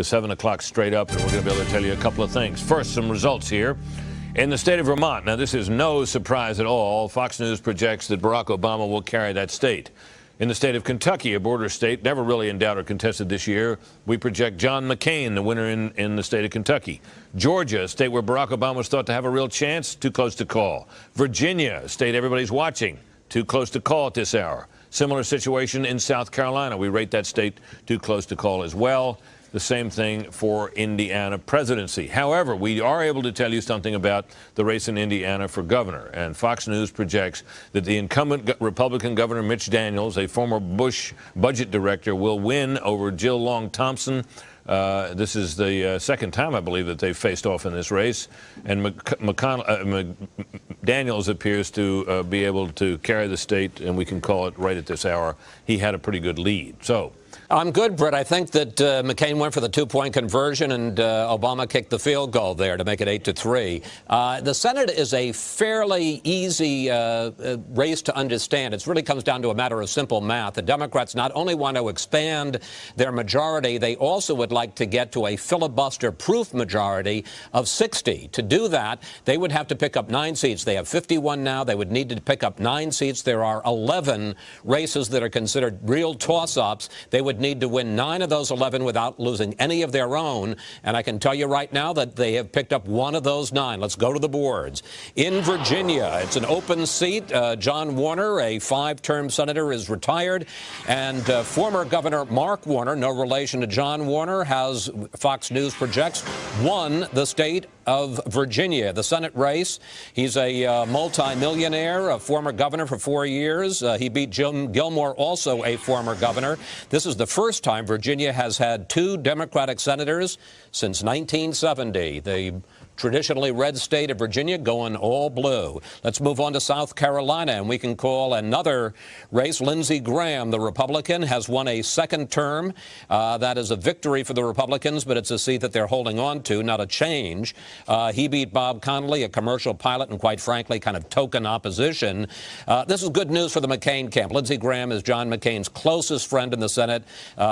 to 7 o'clock straight up, and we're going to be able to tell you a couple of things. First, some results here. In the state of Vermont, now this is no surprise at all, Fox News projects that Barack Obama will carry that state. In the state of Kentucky, a border state, never really in doubt or contested this year, we project John McCain, the winner in the state of Kentucky. Georgia, a state where Barack Obama was thought to have a real chance, too close to call. Virginia, a state everybody's watching, too close to call at this hour. Similar situation in South Carolina. We rate that state too close to call as well. The same thing for Indiana presidency. However, we are able to tell you something about the race in Indiana for governor. And Fox News projects that the incumbent Republican Governor Mitch Daniels, a former Bush budget director, will win over Jill Long Thompson. This is the second time, I believe, that they've faced off in this race. And Daniels appears to be able to carry the state, and we can call it right at this hour. He had a pretty good lead. So I'm good, Brett. I think that McCain went for the two-point conversion, and Obama kicked the field goal there to make it 8-3. The Senate is a fairly easy race to understand. It really comes down to a matter of simple math. The Democrats not only want to expand their majority, they also would like to get to a filibuster-proof majority of 60. To do that, they would have to pick up 9 seats. They have 51 now. They would need to pick up 9 seats. There are 11 races that are considered real toss-ups. They would need to win 9 of those 11 without losing any of their own. And I can tell you right now that they have picked up 1 of those 9. Let's go to the boards. In Virginia, it's an open seat. John Warner, a 5-term senator, is retired. And former Governor Mark Warner, no relation to John Warner, has, Fox News projects, won the state of Virginia, the Senate race. He's a multi-millionaire, a former governor for 4 years. He beat Jim Gilmore, also a former governor. This is the first time Virginia has had 2 Democratic senators since 1970. The traditionally red state of Virginia going all blue. Let's move on to South Carolina, and we can call another race. Lindsey Graham, the Republican, has won a 2nd term. That is a victory for the Republicans, but it's a seat that they're holding on to, not a change. He beat Bob Connolly, a commercial pilot, and quite frankly, kind of token opposition. This is good news for the McCain camp. Lindsey Graham is John McCain's closest friend in the Senate.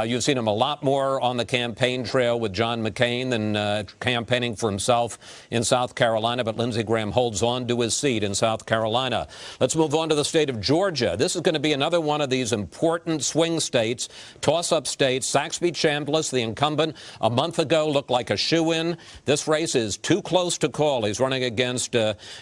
You've seen him a lot more on the campaign trail with John McCain than campaigning for himself in South Carolina, but Lindsey Graham holds on to his seat in South Carolina. Let's move on to the state of Georgia. This is going to be another one of these important swing states, toss-up states. Saxby Chambliss, the incumbent, a month ago looked like a shoo-in. This race is too close to call. He's running against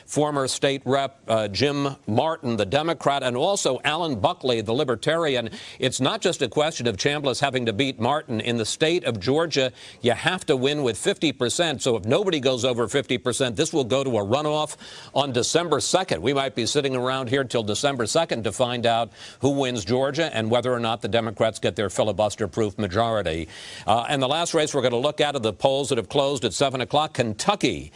former state rep Jim Martin, the Democrat, and also Alan Buckley, the Libertarian. It's not just a question of Chambliss having to beat Martin. In the state of Georgia, you have to win with 50%. So if nobody goes over 50%, this will go to a runoff on December 2nd. We might be sitting around here till December 2nd to find out who wins Georgia and whether or not the Democrats get their filibuster-proof majority. And the last race we're going to look at are the polls that have closed at 7 o'clock. Kentucky.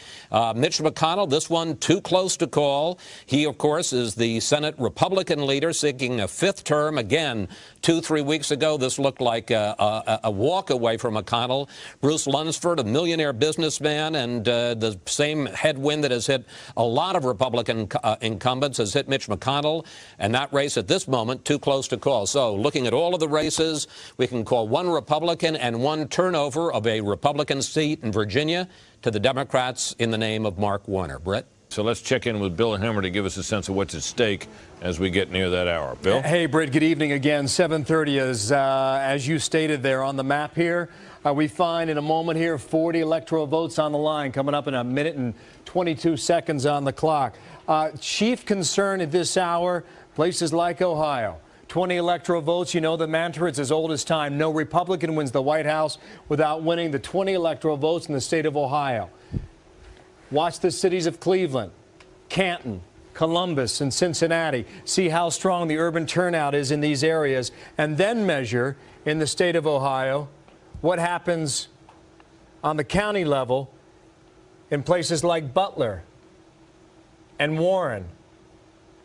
Mitch McConnell, this one too close to call. He, of course, is the Senate Republican leader seeking a 5th term. Again, 2-3 weeks ago, this looked like a walk away from McConnell. Bruce Lunsford, a millionaire businessman, and the same headwind that has hit a lot of Republican incumbents has hit Mitch McConnell, and that race at this moment too close to call. So looking at all of the races, we can call 1 Republican and 1 turnover of a Republican seat in Virginia to the Democrats in the name of Mark Warner. Brett? So let's check in with Bill Hemmer to give us a sense of what's at stake as we get near that hour. Bill? Hey, Britt, good evening again. 7:30 is, as you stated there on the map here. We find in a moment here 40 electoral votes on the line coming up in 1 minute and 22 seconds on the clock. Chief concern at this hour, places like Ohio. 20 electoral votes. You know the mantra, it's as old as time. No Republican wins the White House without winning the 20 electoral votes in the state of Ohio. Watch the cities of Cleveland, Canton, Columbus, and Cincinnati. See how strong the urban turnout is in these areas, and then measure in the state of Ohio what happens on the county level in places like Butler and Warren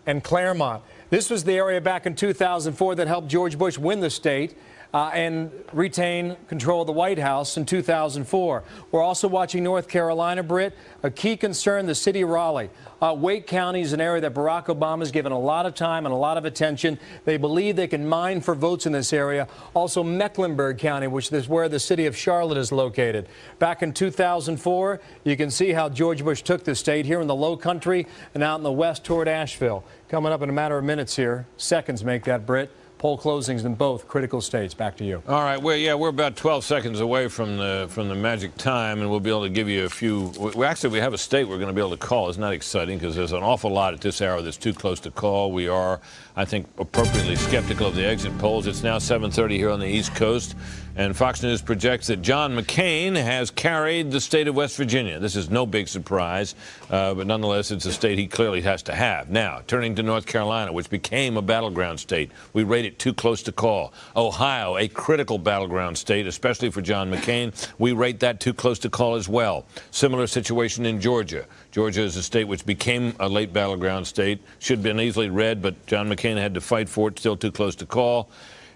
and Claremont. This was the area back in 2004 that helped George Bush win the state. and retain control of the White House in 2004. We're also watching North Carolina, Britt. A key concern, the city of Raleigh. Wake County is an area that Barack Obama has given a lot of time and a lot of attention. They believe they can mine for votes in this area. Also Mecklenburg County, which is where the city of Charlotte is located. Back in 2004, you can see how George Bush took the state here in the low country and out in the west toward Asheville. Coming up in a matter of minutes here. Seconds make that, Britt. Poll closings in both critical states. Back to you. All right. Well, we're about 12 seconds away from the magic time, and we'll be able to give you a few. We have a state we're going to be able to call. It's not exciting because there's an awful lot at this hour that's too close to call. We are, I think, appropriately skeptical of the exit polls. It's now 7:30 here on the East Coast, and Fox News projects that John McCain has carried the state of West Virginia. This is no big surprise, but nonetheless, it's a state he clearly has to have. Now, turning to North Carolina, which became a battleground state, we rate it too close to call. Ohio, a critical battleground state, especially for John McCain. We rate that too close to call as well. Similar situation in Georgia. Georgia is a state which became a late battleground state. Should have been easily read, but John McCain had to fight for it. Still too close to call.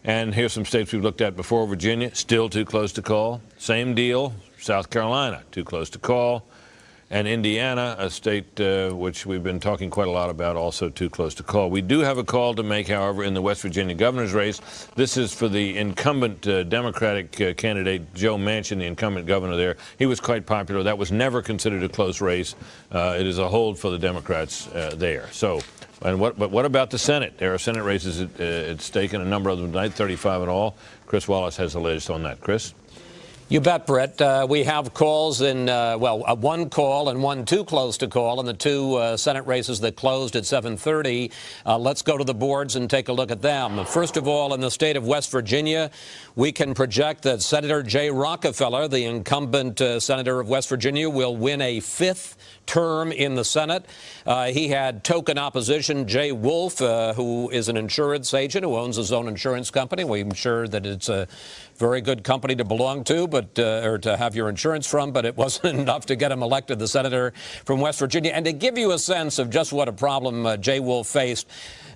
And here's some states we've looked at before. Virginia, still too close to call. Same deal. South Carolina, too close to call. And Indiana, a state which we've been talking quite a lot about, also too close to call. We do have a call to make, however, in the West Virginia governor's race. This is for the incumbent Democratic candidate, Joe Manchin, the incumbent governor there. He was quite popular. That was never considered a close race. It is a hold for the Democrats there. So, but what about the Senate? There are Senate races at stake, and a number of them tonight, 35 in all. Chris Wallace has the latest on that. Chris? You bet, Brett. We have calls in, one call and one too close to call in the two Senate races that closed at 7:30. Let's go to the boards and take a look at them. First of all, in the state of West Virginia, we can project that Senator Jay Rockefeller, the incumbent senator of West Virginia, will win a fifth term in the Senate. He had token opposition, Jay Wolf, who is an insurance agent who owns his own insurance company. We're sure that it's a very good company to belong to, or to have your insurance from, but it wasn't enough to get him elected the senator from West Virginia. And to give you a sense of just what a problem Jay Wolf faced,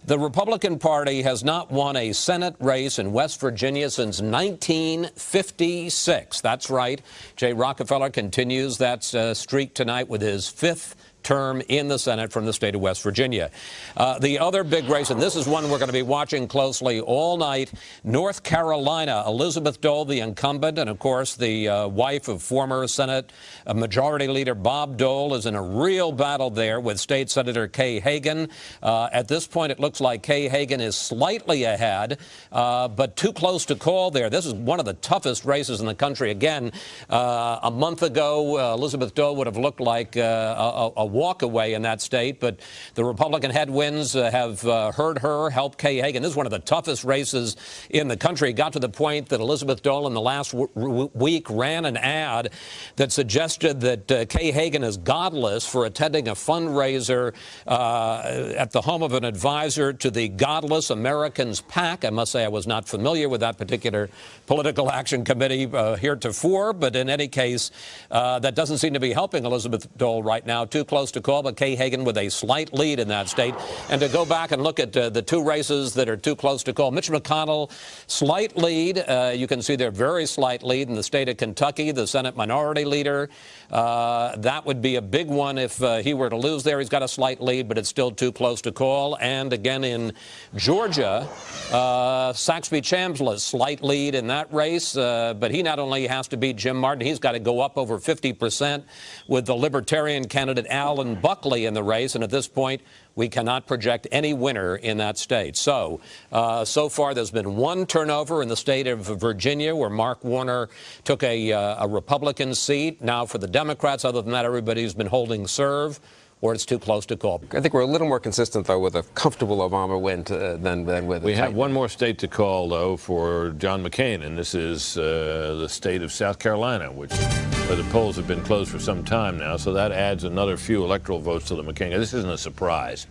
the Republican Party has not won a Senate race in West Virginia since 1956. That's right. Jay Rockefeller continues that streak tonight with his fifth term in the Senate from the state of West Virginia. The other big race, and this is one we're going to be watching closely all night, North Carolina. Elizabeth Dole, the incumbent, and of course the wife of former Senate Majority Leader Bob Dole, is in a real battle there with State Senator Kay Hagan. At this point, it looks like Kay Hagan is slightly ahead, but too close to call there. This is one of the toughest races in the country. Again, a month ago, Elizabeth Dole would have looked like a walk away in that state, but the Republican headwinds have hurt her, helped Kay Hagan. This is one of the toughest races in the country. It got to the point that Elizabeth Dole in the last week ran an ad that suggested that Kay Hagan is godless for attending a fundraiser at the home of an advisor to the Godless Americans PAC. I must say I was not familiar with that particular political action committee heretofore, but in any case, that doesn't seem to be helping Elizabeth Dole right now. Too close to call, but Kay Hagan with a slight lead in that state. And to go back and look at the two races that are too close to call, Mitch McConnell, slight lead. You can see their very slight lead in the state of Kentucky, the Senate Minority Leader. That would be a big one if he were to lose there. He's got a slight lead, but it's still too close to call. And again in Georgia, Saxby Chambliss, slight lead in that race, but he not only has to beat Jim Martin, he's got to go up over 50% with the Libertarian candidate Alan Buckley in the race, and at this point, we cannot project any winner in that state. So far, there's been one turnover in the state of Virginia where Mark Warner took a Republican seat. Now for the Democrats, other than that, everybody's been holding serve, or it's too close to call. I think we're a little more consistent, though, with a comfortable Obama win than with. We have one more state to call, though, for John McCain, and this is the state of South Carolina, where the polls have been closed for some time now, so that adds another few electoral votes to the McCain. This isn't a surprise.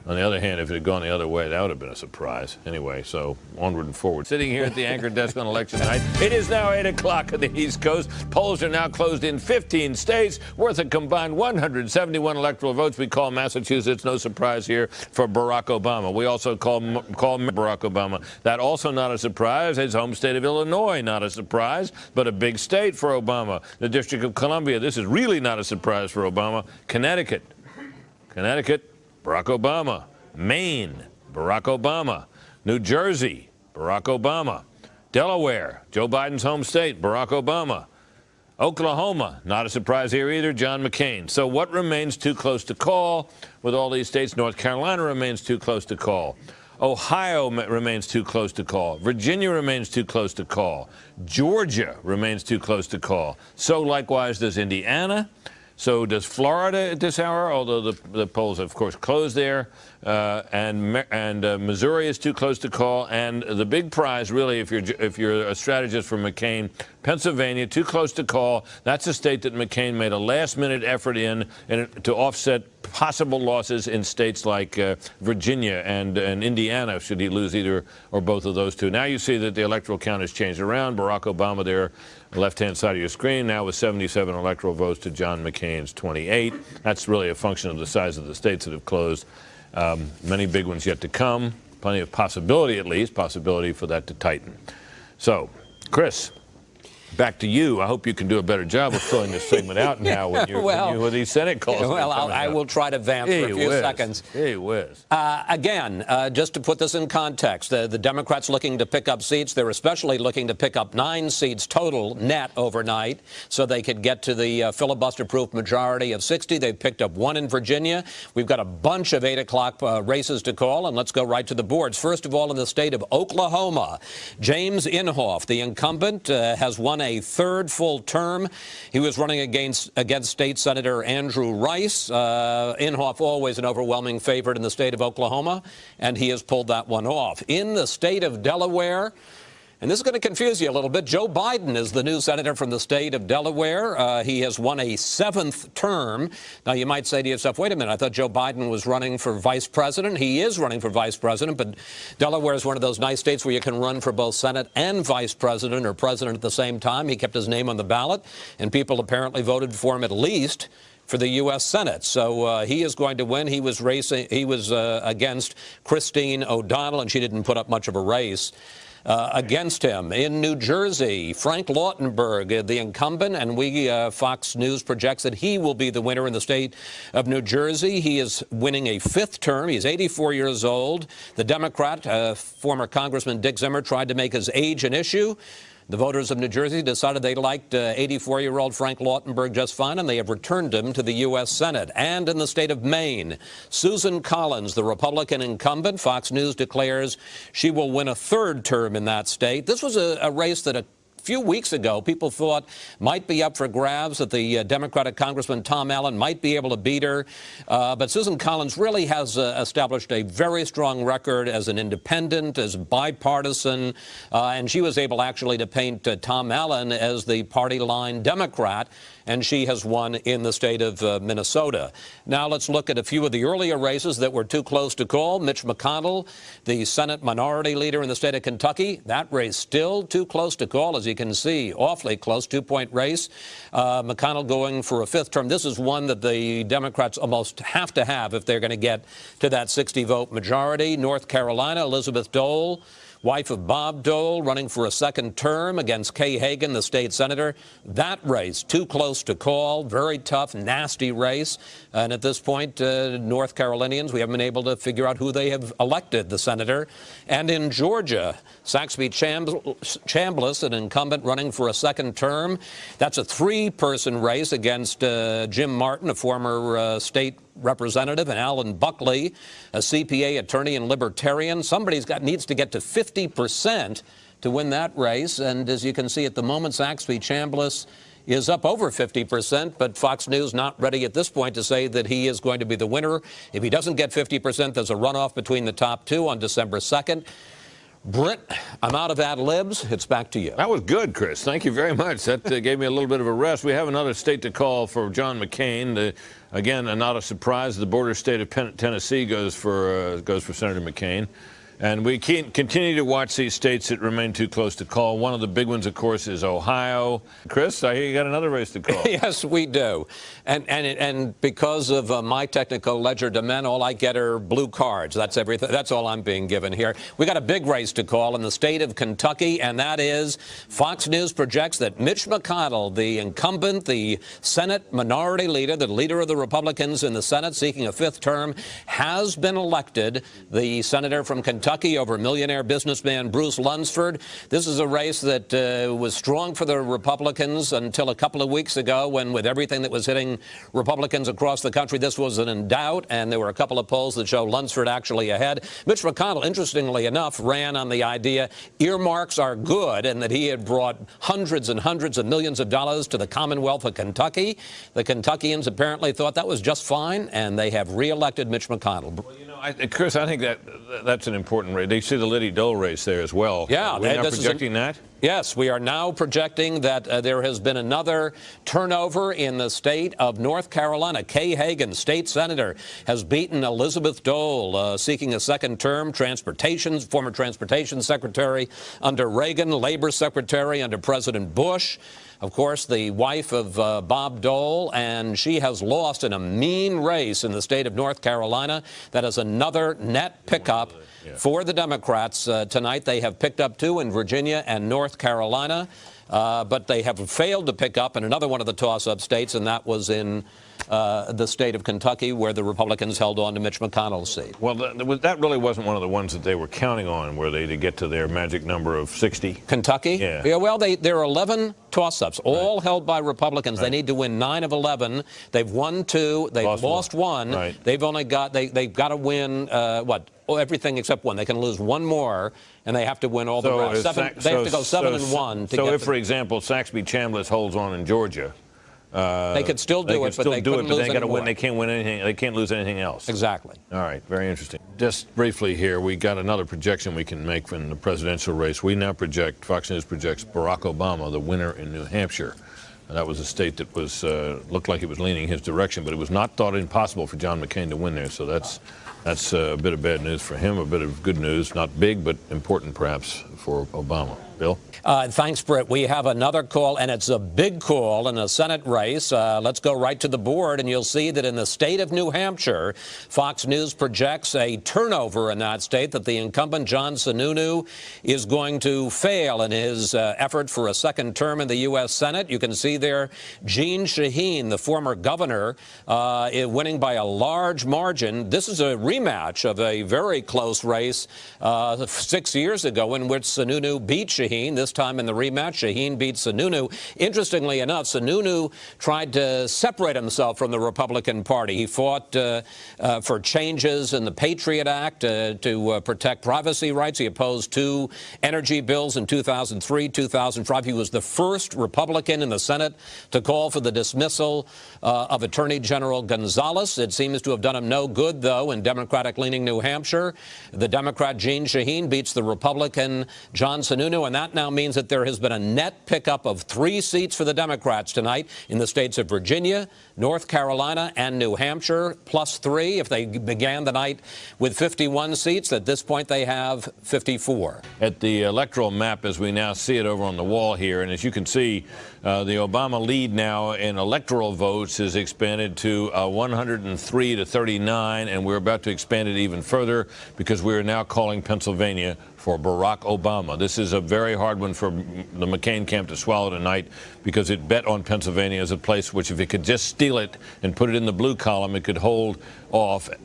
On the other hand, if it had gone the other way, that would have been a surprise. Anyway, so onward and forward. Sitting here at the anchor desk on election night, it is now 8 o'clock on the East Coast. Polls are now closed in 15 states, worth a combined 171 electoral votes. We call Massachusetts, no surprise here, for Barack Obama. We also call Barack Obama. That also not a surprise. His home state of Illinois, not a surprise, but a big state for Obama. The District of Columbia, this is really not a surprise for Obama. Connecticut, Barack Obama. Maine, Barack Obama. New Jersey, Barack Obama. Delaware, Joe Biden's home state, Barack Obama. Oklahoma, not a surprise here either, John McCain. So what remains too close to call with all these states? North Carolina remains too close to call. Ohio remains too close to call. Virginia remains too close to call. Georgia remains too close to call. So likewise does Indiana. So does Florida at this hour, although the polls, of course, closed there. And Missouri is too close to call. And the big prize, really, if you're a strategist for McCain, Pennsylvania, too close to call. That's a state that McCain made a last-minute effort in to offset possible losses in states like Virginia and Indiana, should he lose either or both of those two. Now you see that the electoral count has changed around. Barack Obama there, left-hand side of your screen, now with 77 electoral votes to John McCain's 28. That's really a function of the size of the states that have closed. Many big ones yet to come. Plenty of possibility, at least, possibility for that to tighten. So, Chris, back to you. I hope you can do a better job of filling this segment out now when these Senate calls. Well, I will try to vamp for a few seconds. Hey, whiz. Again, just to put this in context, the Democrats looking to pick up seats. They're especially looking to pick up 9 seats total net overnight so they could get to the filibuster-proof majority of 60. They've picked up 1 in Virginia. We've got a bunch of 8 o'clock races to call, and let's go right to the boards. First of all, in the state of Oklahoma, James Inhofe, the incumbent, has won a 3rd full term. He was running against State Senator Andrew Rice. Inhofe, always an overwhelming favorite in the state of Oklahoma, and he has pulled that one off. In the state of Delaware, and this is going to confuse you a little bit, Joe Biden is the new senator from the state of Delaware. He has won a 7th term. Now, you might say to yourself, wait a minute, I thought Joe Biden was running for vice president. He is running for vice president, but Delaware is one of those nice states where you can run for both Senate and vice president or president at the same time. He kept his name on the ballot, and people apparently voted for him at least for the U.S. Senate. So he is going to win. He was against Christine O'Donnell, and she didn't put up much of a race against him. In New Jersey, Frank Lautenberg, the incumbent, and Fox News projects that he will be the winner in the state of New Jersey. He is winning a 5th term. He's 84 years old. The Democrat, former Congressman Dick Zimmer, tried to make his age an issue. The voters of New Jersey decided they liked 84-year-old Frank Lautenberg just fine, and they have returned him to the U.S. Senate. And in the state of Maine, Susan Collins, the Republican incumbent, Fox News declares she will win a 3rd term in that state. This was a race that a few weeks ago people thought might be up for grabs, that the Democratic Congressman Tom Allen might be able to beat her. But Susan Collins really has established a very strong record as an independent, as bipartisan, and she was able actually to paint Tom Allen as the party line Democrat, and she has won in the state of Minnesota. Now let's look at a few of the earlier races that were too close to call. Mitch McConnell, the Senate minority leader in the state of Kentucky, that race still too close to call, as you can see, awfully close, 2-point race. McConnell going for a 5th term. This is one that the Democrats almost have to have if they're going to get to that 60-vote majority. North Carolina, Elizabeth Dole, wife of Bob Dole, running for a 2nd term against Kay Hagan, the state senator. That race, too close to call, very tough, nasty race. And at this point, North Carolinians, we haven't been able to figure out who they have elected, the senator. And in Georgia, Saxby Chambliss, an incumbent running for a 2nd term. That's a 3-person race against Jim Martin, a former state representative, and Alan Buckley, a CPA attorney and libertarian. Somebody's needs to get to 50% to win that race. And as you can see at the moment, Saxby Chambliss is up over 50%, but Fox News not ready at this point to say that he is going to be the winner. If he doesn't get 50%, there's a runoff between the top 2 on December 2nd. Britt, I'm out of ad libs. It's back to you. That was good, Chris. Thank you very much. That gave me a little bit of a rest. We have another state to call for John McCain. Again, not a surprise. The border state of Tennessee goes for Senator McCain. And we continue to watch these states that remain too close to call. One of the big ones, of course, is Ohio. Chris, I hear you got another race to call. Yes, we do. And because of my technical legerdemain, all I get are blue cards. That's everything. That's all I'm being given here. We got a big race to call in the state of Kentucky, and that is Fox News projects that Mitch McConnell, the incumbent, the Senate minority leader, the leader of the Republicans in the Senate seeking a fifth term, has been elected. The senator from Kentucky over millionaire businessman Bruce Lunsford. This is a race that was strong for the Republicans until a couple of weeks ago when, with everything that was hitting Republicans across the country, this wasn't in doubt, and there were a couple of polls that show Lunsford actually ahead. Mitch McConnell, interestingly enough, ran on the idea earmarks are good and that he had brought hundreds and hundreds of millions of dollars to the Commonwealth of Kentucky. The Kentuckians apparently thought that was just fine, and they have reelected Mitch McConnell. Well, you know, Chris, I think that's an important race. They see the Liddy Dole race there as well. Yeah, we're now projecting that. Yes, we are now projecting that there has been another turnover in the state of North Carolina. Kay Hagan, state senator, has beaten Elizabeth Dole, seeking a second term, former transportation secretary under Reagan, labor secretary under President Bush. Of course, the wife of Bob Dole, and she has lost in a mean race in the state of North Carolina. That is another net pickup for the Democrats tonight. They have picked up 2 in Virginia and North Carolina, but they have failed to pick up in another one of the toss-up states, and that was in the state of Kentucky, where the Republicans held on to Mitch McConnell's seat. Well, that really wasn't one of the ones that they were counting on, were they, to get to their magic number of 60? Kentucky? Yeah. Well, there are 11 toss-ups, all held by Republicans. They need to win 9 of 11. They've won 2. They've lost 1. Right. They've only got they've got to win everything except 1. They can lose 1 more, and they have to win all the rest. They have to go 7-1 to get. So if, for example, Saxby-Chambliss holds on in Georgia, they could still do it, but they couldn't lose got to win. anymore. They can't win anything. They can't lose anything else. Exactly. All right. Very interesting. Just briefly here, we got another projection we can make from the presidential race. We now project, Fox News projects Barack Obama the winner in New Hampshire. That was a state that was looked like it was leaning his direction, but it was not thought impossible for John McCain to win there. So that's a bit of bad news for him, a bit of good news, not big, but important perhaps for Obama. Bill? Thanks, Britt. We have another call, and it's a big call in a Senate race. Let's go right to the board, and you'll see that in the state of New Hampshire, Fox News projects a turnover in that state, that the incumbent John Sununu is going to fail in his effort for a second term in the U.S. Senate. You can see there Jeanne Shaheen, the former governor, winning by a large margin. This is a rematch of a very close race 6 years ago in which Sununu beat Shaheen. This time in the rematch, Shaheen beat Sununu. Interestingly enough, Sununu tried to separate himself from the Republican Party. He fought for changes in the Patriot Act to protect privacy rights. He opposed 2 energy bills in 2003, 2005. He was the first Republican in the Senate to call for the dismissal of Attorney General Gonzales. It seems to have done him no good, though, in Democratic-leaning New Hampshire. The Democrat Jeanne Shaheen beats the Republican John Sununu, and that now means that there has been a net pickup of 3 seats for the Democrats tonight in the states of Virginia, North Carolina, and New Hampshire, plus 3. If they began the night with 51 seats, at this point they have 54. At the electoral map as we now see it over on the wall here, and as you can see, the Obama lead now in electoral votes has expanded to 103 to 39, and we're about to expand it even further because we are now calling Pennsylvania for Barack Obama. This is a very hard one for the McCain camp to swallow tonight because it bet on Pennsylvania as a place which, if it could just steal it and put it in the blue column, it could hold off the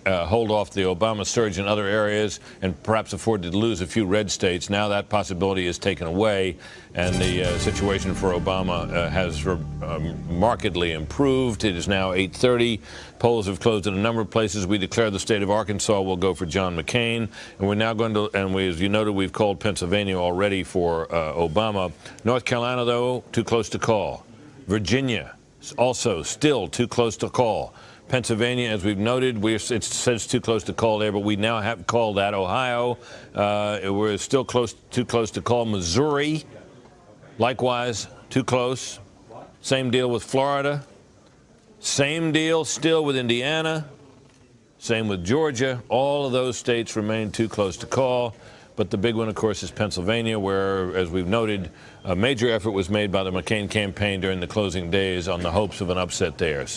Obama surge in other areas and perhaps afford to lose a few red states. Now that possibility is taken away, and the situation for Obama has markedly improved. It is now 8:30. Polls have closed in a number of places. We declare the state of Arkansas will go for John McCain, and we're now going to, and as you noted, we've called Pennsylvania already for Obama. North Carolina, though, too close to call. Virginia, also still too close to call. Pennsylvania, as we've noted, it says too close to call there, but we now have called that. Ohio, we're still too close to call. Missouri, likewise, too close. Same deal with Florida. Same deal still with Indiana. Same with Georgia. All of those states remain too close to call. But the big one, of course, is Pennsylvania, where, as we've noted, a major effort was made by the McCain campaign during the closing days on the hopes of an upset there.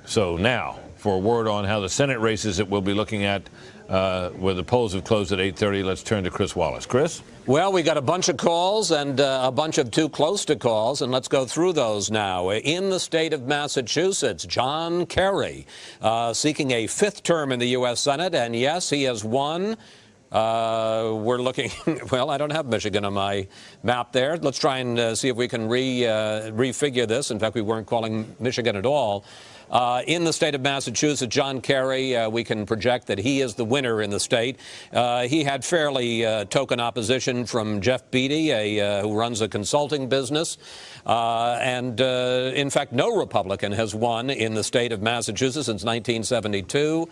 So now, for a word on how the Senate races that we'll be looking at, where the polls have closed at 8:30, let's turn to Chris Wallace. Chris? Well, we got a bunch of calls and a bunch of too close to calls, and let's go through those now. In the state of Massachusetts, John Kerry seeking a 5th term in the U.S. Senate, and yes, he has won. We're looking, well, I don't have Michigan on my map there. Let's try and see if we can refigure this. In fact, we weren't calling Michigan at all. In the state of Massachusetts, John Kerry, we can project that he is the winner in the state. He had fairly token opposition from Jeff Beatty, who runs a consulting business. In fact, no Republican has won in the state of Massachusetts since 1972.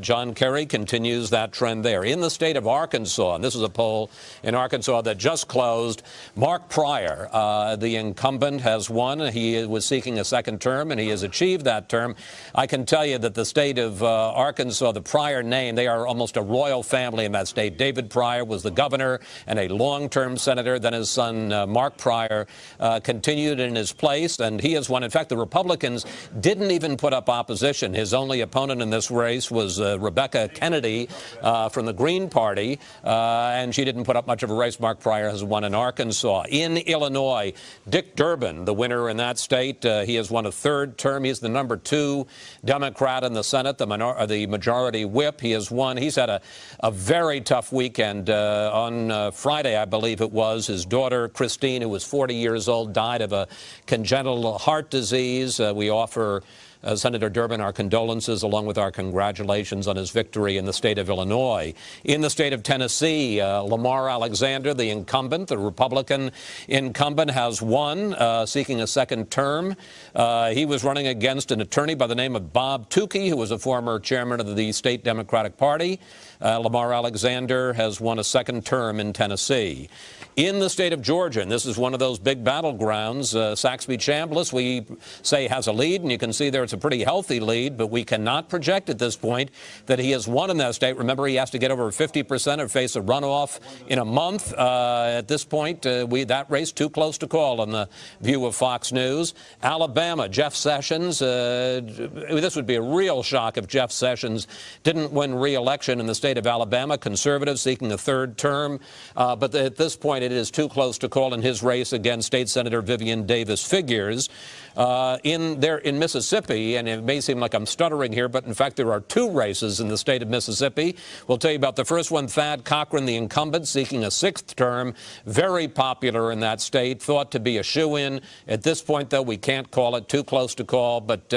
John Kerry continues that trend there. In the state of Arkansas, and this is a poll in Arkansas that just closed, Mark Pryor, the incumbent, has won. He was seeking a 2nd term, and he has achieved that term. I can tell you that the state of Arkansas, the Pryor name, they are almost a royal family in that state. David Pryor was the governor and a long-term senator. Then his son, Mark Pryor, continued in his place, and he has won. In fact, the Republicans didn't even put up opposition. His only opponent in this race was Rebecca Kennedy from the Green Party, and she didn't put up much of a race. Mark Pryor has won in Arkansas. In Illinois, Dick Durbin, the winner in that state, he has won a 3rd term. He's the number 2 Democrat in the Senate, the majority whip. He has won. He's had a very tough weekend. On Friday, I believe it was, his daughter, Christine, who was 40 years old, died of a congenital heart disease. We offer Senator Durbin our condolences along with our congratulations on his victory in the state of Illinois. In the state of Tennessee, Lamar Alexander, the incumbent, the Republican incumbent, has won, seeking a 2nd term. He was running against an attorney by the name of Bob Tukey, who was a former chairman of the state Democratic Party. Lamar Alexander has won a 2nd term in Tennessee. In the state of Georgia, and this is one of those big battlegrounds, Saxby-Chambliss, we say, has a lead, and you can see there it's a pretty healthy lead, but we cannot project at this point that he has won in that state. Remember, he has to get over 50% or face a runoff in a month. At this point, that race too close to call on the view of Fox News. Alabama, Jeff Sessions. This would be a real shock if Jeff Sessions didn't win re-election in the state of Alabama. Conservative seeking a 3rd term. But at this point, it is too close to call in his race against State Senator Vivian Davis figures. In Mississippi, and it may seem like I'm stuttering here, but in fact there are 2 races in the state of Mississippi. We'll tell you about the first one. Thad Cochran, the incumbent, seeking a 6th term, very popular in that state, thought to be a shoo-in. At this point, though, we can't call it, too close to call, but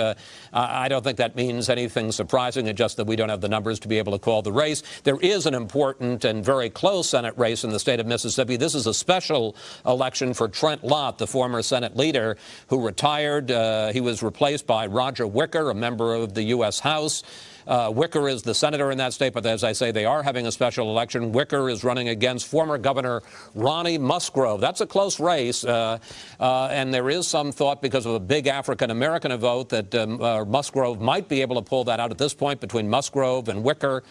I don't think that means anything surprising. It's just that we don't have the numbers to be able to call the race. There is an important and very close Senate race in the state of Mississippi. This is a special election for Trent Lott, the former Senate leader who retired. He was replaced by Roger Wicker, a member of the U.S. House. Wicker is the senator in that state, but as I say, they are having a special election. Wicker is running against former Governor Ronnie Musgrove. That's a close race, and there is some thought, because of a big African-American vote, that Musgrove might be able to pull that out at this point between Musgrove and Wicker.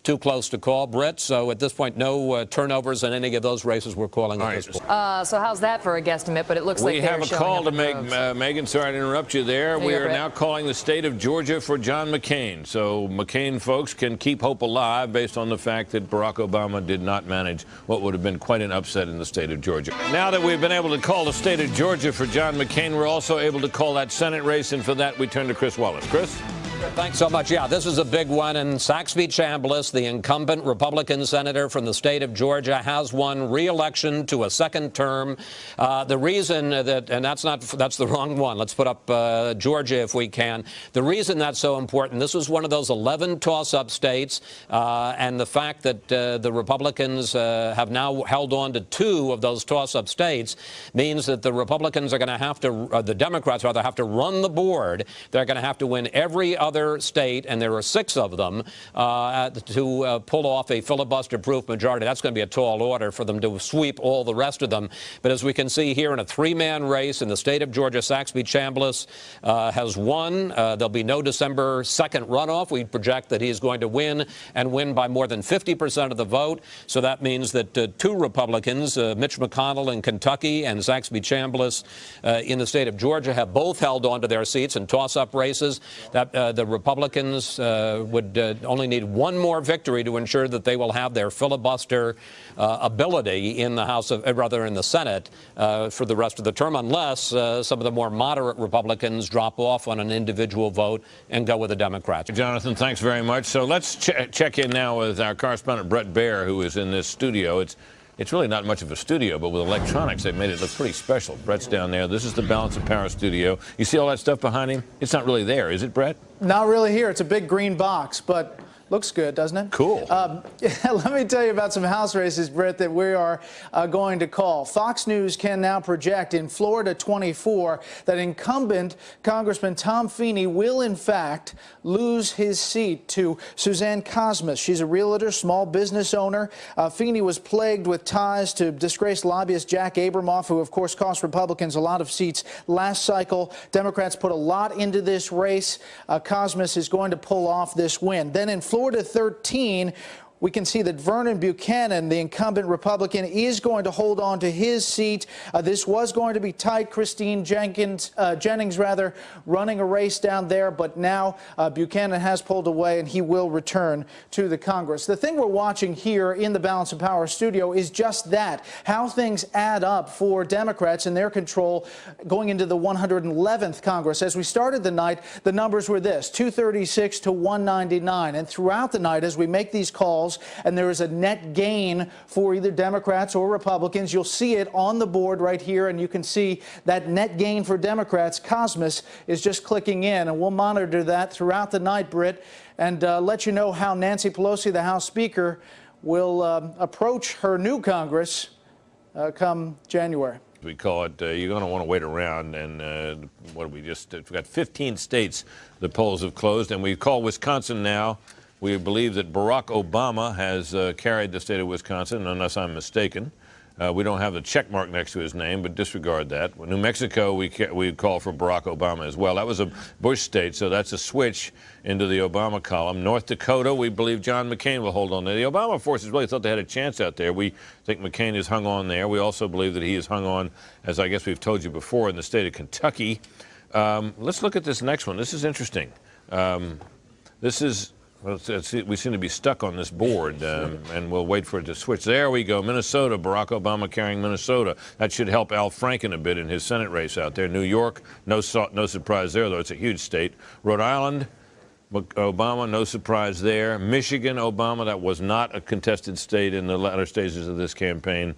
Too close to call, Brett. So at this point, no turnovers in any of those races we're calling at this point. So how's that for a guesstimate? But it looks like we have a call to make. Megan, sorry to interrupt you there. We are now calling the state of Georgia for John McCain. So McCain folks can keep hope alive based on the fact that Barack Obama did not manage what would have been quite an upset in the state of Georgia. Now that we've been able to call the state of Georgia for John McCain, we're also able to call that Senate race, and for that we turn to Chris Wallace. Chris? Thanks so much. Yeah, this is a big one, and Saxby-Chambliss, the incumbent Republican senator from the state of Georgia, has won re-election to a 2nd term. The reason that, and that's the wrong one. Let's put up Georgia if we can. The reason that's so important, this was one of those 11 toss-up states, and the fact that the Republicans have now held on to 2 of those toss-up states means that the Republicans are going to have to, the Democrats rather, have to run the board. They're going to have to win every other other state, and there are 6 of them, to pull off a filibuster-proof majority. That's going to be a tall order for them to sweep all the rest of them. But as we can see here, in a 3-man race in the state of Georgia, Saxby Chambliss has won. There'll be no December 2nd runoff. We project that he's going to win, and win by more than 50% of the vote. So that means that 2 Republicans, Mitch McConnell in Kentucky and Saxby Chambliss in the state of Georgia, have both held on to their seats in toss-up races. That the Republicans would only need 1 more victory to ensure that they will have their filibuster ability in the House of, rather in the Senate, for the rest of the term, unless some of the more moderate Republicans drop off on an individual vote and go with the Democrats. Jonathan, thanks very much. So let's check in now with our correspondent Brett Baer, who is in this studio. It's really not much of a studio, but with electronics, they've made it look pretty special. Brett's down there. This is the Balance of Power studio. You see all that stuff behind him? It's not really there, is it, Brett? Not really here. It's a big green box, but looks good, doesn't it? Cool. Let me tell you about some House races, Britt, that we are going to call. Fox News can now project in Florida 24 that incumbent Congressman Tom Feeney will, in fact, lose his seat to Suzanne Kosmas. She's a realtor, small business owner. Feeney was plagued with ties to disgraced lobbyist Jack Abramoff, who, of course, cost Republicans a lot of seats last cycle. Democrats put a lot into this race. Kosmas is going to pull off this win. Then in Florida 13, we can see that Vernon Buchanan, the incumbent Republican, is going to hold on to his seat. This was going to be tight. Christine Jennings, running a race down there, but now Buchanan has pulled away, and he will return to the Congress. The thing we're watching here in the Balance of Power studio is just that, how things add up for Democrats and their control going into the 111th Congress. As we started the night, the numbers were this, 236 to 199. And throughout the night, as we make these calls, and there is a net gain for either Democrats or Republicans, you'll see it on the board right here, and you can see that net gain for Democrats. Kosmas is just clicking in, and we'll monitor that throughout the night, Britt, and let you know how Nancy Pelosi, the House Speaker, will approach her new Congress come January. We call it, you're going to want to wait around, and what we just, we've got 15 states the polls have closed, and we call Wisconsin now. We believe that Barack Obama has carried the state of Wisconsin, unless I'm mistaken. We don't have the check mark next to his name, but disregard that. New Mexico, we call for Barack Obama as well. That was a Bush state, so that's a switch into the Obama column. North Dakota, we believe John McCain will hold on there. The Obama forces really thought they had a chance out there. We think McCain is hung on there. We also believe that he is hung on, as I guess we've told you before, in the state of Kentucky. Let's look at this next one. This is interesting. This is... Well, we seem to be stuck on this board, and we'll wait for it to switch. There we go. Minnesota, Barack Obama carrying Minnesota. That should help Al Franken a bit in his Senate race out there. New York, no surprise there, though it's a huge state. Rhode Island, Obama, no surprise there. Michigan, Obama, that was not a contested state in the latter stages of this campaign.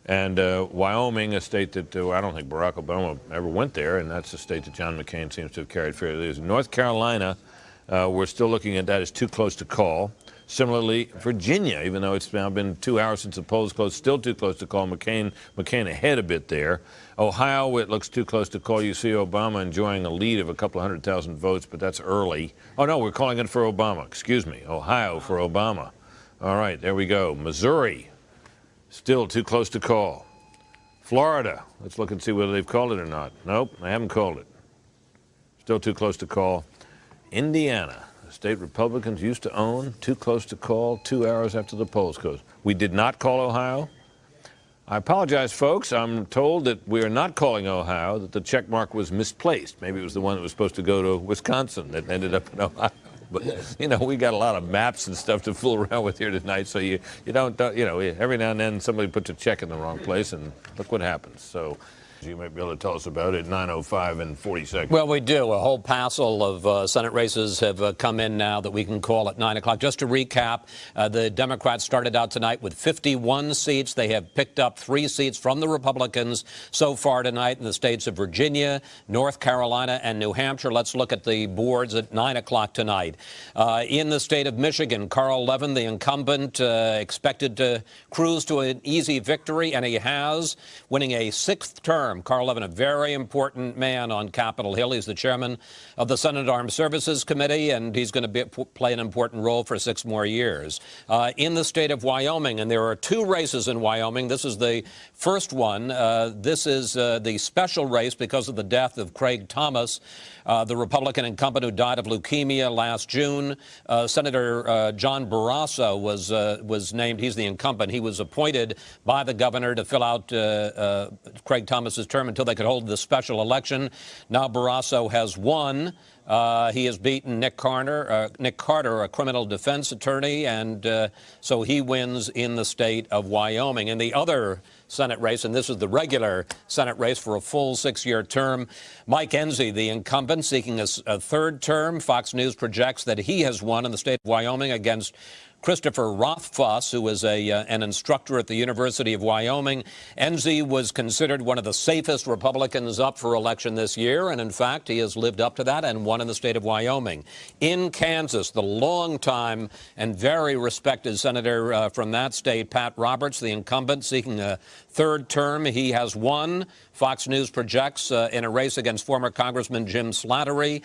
And Wyoming, a state that I don't think Barack Obama ever went there, and that's a state that John McCain seems to have carried fairly easily. North Carolina, we're still looking at that as too close to call. Similarly, Virginia, even though it's now been 2 hours since the polls closed, still too close to call. McCain ahead a bit there. Ohio, it looks too close to call. You see Obama enjoying a lead of a couple 100,000 votes, but that's early. Oh, no, we're calling it for Obama. Excuse me. Ohio for Obama. All right, there we go. Missouri, still too close to call. Florida, let's look and see whether they've called it or not. Nope, they haven't called it. Still too close to call. Indiana, the state Republicans used to own, too close to call 2 hours after the polls closed. We did not call Ohio. I apologize, folks. I'm told that we are not calling Ohio, that the check mark was misplaced. Maybe it was the one that was supposed to go to Wisconsin that ended up in Ohio. But, you know, we got a lot of maps and stuff to fool around with here tonight, so you don't, you know, every now and then somebody puts a check in the wrong place, and look what happens. So you might be able to tell us about it, 9:05 and 40 seconds. Well, we do. A whole passel of Senate races have come in now that we can call at 9 o'clock. Just to recap, the Democrats started out tonight with 51 seats. They have picked up 3 seats from the Republicans so far tonight in the states of Virginia, North Carolina, and New Hampshire. Let's look at the boards at 9 o'clock tonight. In the state of Michigan, Carl Levin, the incumbent, expected to cruise to an easy victory, and he has, winning a 6th term term. Carl Levin, a very important man on Capitol Hill. He's the chairman of the Senate Armed Services Committee, and he's going to play an important role for 6 more years. In the state of Wyoming, and there are 2 races in Wyoming. This is the first one. This is the special race because of the death of Craig Thomas, the Republican incumbent who died of leukemia last June. Senator John Barrasso was named. He's the incumbent. He was appointed by the governor to fill out Craig Thomas's term until they could hold the special election. Now Barrasso has won. He has beaten Nick Carter, a criminal defense attorney, and so he wins in the state of Wyoming. In the other Senate race, and this is the regular Senate race for a full 6-year term, Mike Enzi, the incumbent, seeking a 3rd term. Fox News projects that he has won in the state of Wyoming against Christopher Rothfuss, who is an instructor at the University of Wyoming. Enzi was considered one of the safest Republicans up for election this year, and in fact, he has lived up to that and won in the state of Wyoming. In Kansas, the longtime and very respected senator from that state, Pat Roberts, the incumbent, seeking a 3rd term. He has won. Fox News projects in a race against former Congressman Jim Slattery.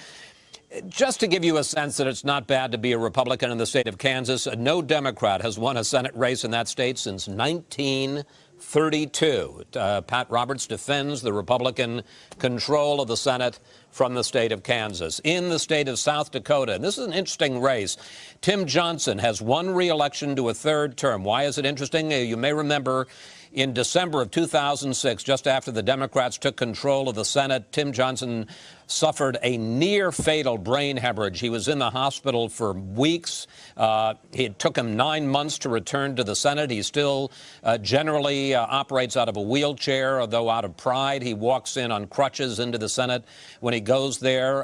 Just to give you a sense that it's not bad to be a Republican in the state of Kansas, no Democrat has won a Senate race in that state since 1932. Pat Roberts defends the Republican control of the Senate from the state of Kansas. In the state of South Dakota, and this is an interesting race, Tim Johnson has won re-election to a 3rd term. Why is it interesting? You may remember in December of 2006, just after the Democrats took control of the Senate, Tim Johnson suffered a near-fatal brain hemorrhage. He was in the hospital for weeks. It took him 9 months to return to the Senate. He still generally operates out of a wheelchair, although out of pride, he walks in on crutches into the Senate. When he goes there,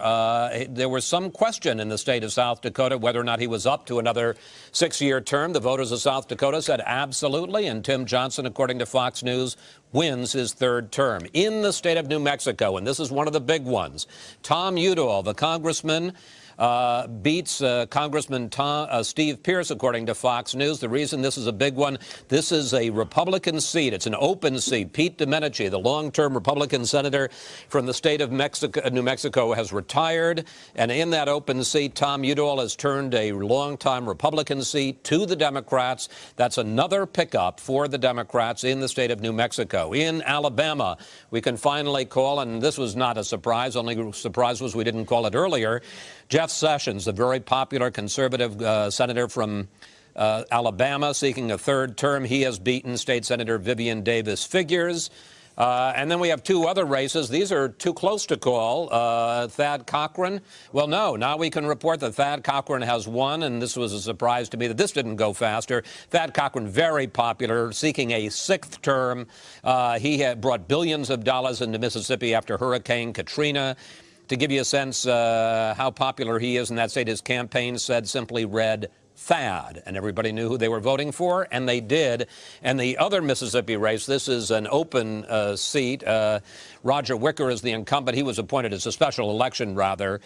there was some question in the state of South Dakota whether or not he was up to another 6-year term. The voters of South Dakota said absolutely, and Tim Johnson, according to Fox News, wins his 3rd term. In the state of New Mexico, and this is one of the big ones, Tom Udall, the congressman, beats Congressman Steve Pierce, according to Fox News. The reason this is a big one, this is a Republican seat. It's an open seat. Pete Domenici, the long-term Republican senator from the state of New Mexico, has retired. And in that open seat, Tom Udall has turned a long-time Republican seat to the Democrats. That's another pickup for the Democrats in the state of New Mexico. In Alabama, we can finally call, and this was not a surprise, only surprise was we didn't call it earlier, Jeff Sessions, the very popular conservative senator from Alabama, seeking a 3rd term. He has beaten State Senator Vivian Davis Figures. And then we have 2 other races. These are too close to call. Thad Cochran. Well, no. Now we can report that Thad Cochran has won, and this was a surprise to me that this didn't go faster. Thad Cochran, very popular, seeking a 6th term. He had brought billions of dollars into Mississippi after Hurricane Katrina. To give you a sense how popular he is in that state, his campaign said simply read Thad, and everybody knew who they were voting for, and they did. And the other Mississippi race, this is an open seat. Roger Wicker is the incumbent. He was appointed as a special election, rather.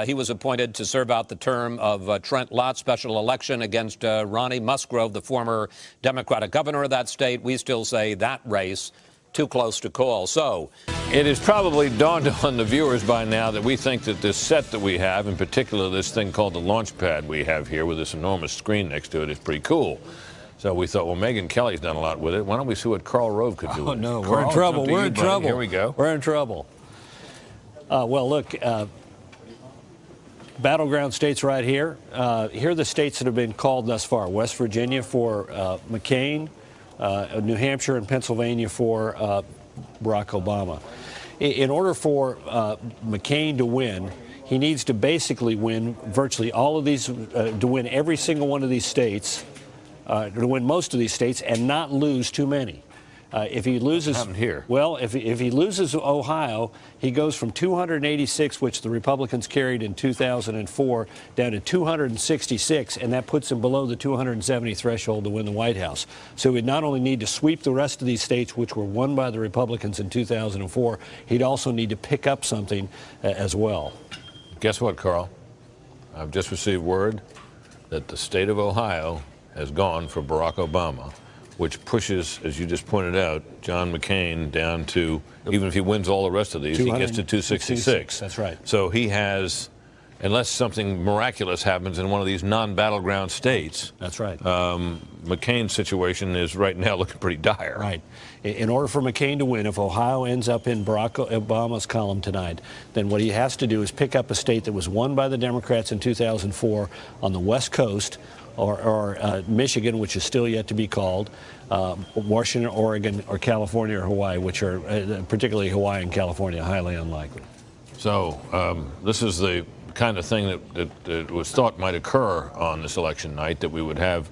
He was appointed to serve out the term of Trent Lott, special election against Ronnie Musgrove, the former Democratic governor of that state. We still say that race too close to call. So it is probably dawned on the viewers by now that we think that this set that we have, in particular this thing called the launch pad we have here with this enormous screen next to it, is pretty cool. So we thought, well, Megyn Kelly's done a lot with it. Why don't we see what Karl Rove could do with it? No, Karl, we're in trouble. We're in trouble. Here we go. We're in trouble. Well, look, battleground states right here. Here are the states that have been called thus far. West Virginia for McCain. New Hampshire and Pennsylvania for Barack Obama. In order for McCain to win, he needs to basically win virtually all of these, to win every single one of these states, to win most of these states, and not lose too many. If he loses, here. Well, if he loses Ohio, he goes from 286, which the Republicans carried in 2004, down to 266, and that puts him below the 270 threshold to win the White House. So he'd not only need to sweep the rest of these states, which were won by the Republicans in 2004, he'd also need to pick up something as well. Guess what, Karl? I've just received word that the state of Ohio has gone for Barack Obama. which pushes, as you just pointed out, John McCain down to, even if he wins all the rest of these, he gets to 266. That's right. So he has, unless something miraculous happens in one of these non-battleground states. That's right. McCain's situation is right now looking pretty dire. Right. In order for McCain to win, if Ohio ends up in Barack Obama's column tonight, then what he has to do is pick up a state that was won by the Democrats in 2004 on the West Coast, or Michigan, which is still yet to be called, Washington, Oregon, or California or Hawaii, which are, particularly Hawaii and California, highly unlikely. So this is the kind of thing that was thought might occur on this election night, that we would have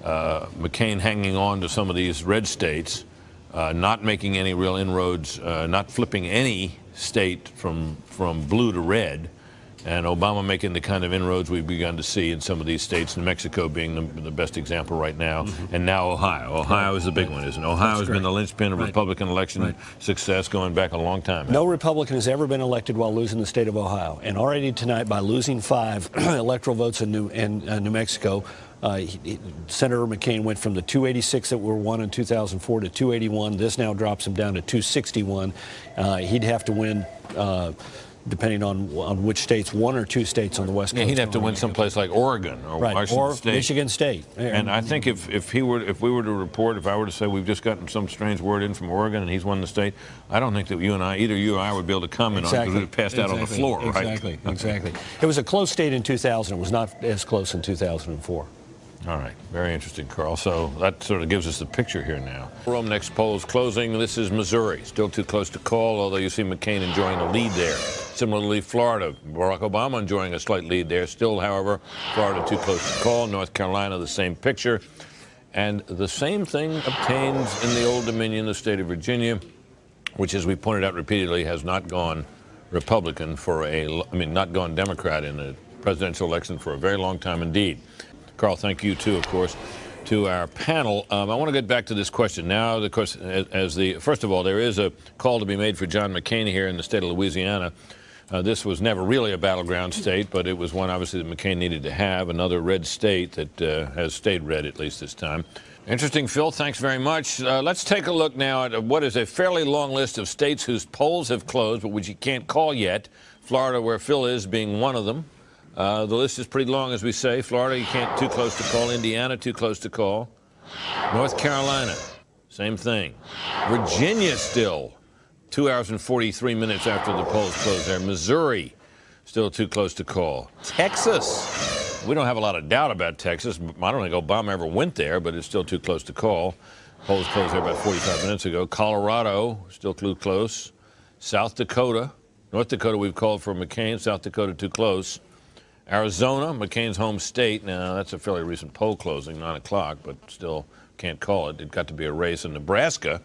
McCain hanging on to some of these red states, not making any real inroads, not flipping any state from blue to red, and Obama making the kind of inroads we've begun to see in some of these states, New Mexico being the best example right now, and now Ohio. Ohio is the big one, isn't it? Ohio has been the linchpin of Republican election success going back a long time. No Republican has ever been elected while losing the state of Ohio. And already tonight, by losing 5 electoral votes in New Mexico, Senator McCain went from the 286 that were won in 2004 to 281. This now drops him down to 261. He'd have to win, depending on which states, 1 or 2 states on the West Coast. Yeah, he'd have to win someplace like Oregon or Washington State. Michigan State. And I think if we were to report, if I were to say we've just gotten some strange word in from Oregon and he's won the state, I don't think that either you or I would be able to comment on it, because it would passed out on the floor, right? Exactly. It was a close state in 2000. It was not as close in 2004. All right. Very interesting, Carl. So that sort of gives us the picture here now. Rome next polls closing. This is Missouri. Still too close to call, although you see McCain enjoying a lead there. Similarly, Florida. Barack Obama enjoying a slight lead there. Still, however, Florida too close to call. North Carolina, the same picture. And the same thing obtains in the Old Dominion, the state of Virginia, which, as we pointed out repeatedly, has not gone Republican not gone Democrat in the presidential election for a very long time indeed. Carl, thank you, too, of course, to our panel. I want to get back to this question. Now, of course, first of all, there is a call to be made for John McCain here in the state of Louisiana. This was never really a battleground state, but it was one, obviously, that McCain needed to have, another red state that has stayed red, at least this time. Interesting, Phil. Thanks very much. Let's take a look now at what is a fairly long list of states whose polls have closed, but which you can't call yet. Florida, where Phil is, being one of them. The list is pretty long, as we say. Florida, you can't, too close to call. Indiana, too close to call. North Carolina, same thing. Virginia still, 2 hours and 43 minutes after the polls closed there. Missouri, still too close to call. Texas, we don't have a lot of doubt about Texas. I don't think Obama ever went there, but it's still too close to call. Polls closed there about 45 minutes ago. Colorado, still too close. South Dakota, North Dakota we've called for McCain. South Dakota too close. Arizona, McCain's home state. Now, that's a fairly recent poll closing, 9 o'clock, but still can't call it. It got to be a race in Nebraska.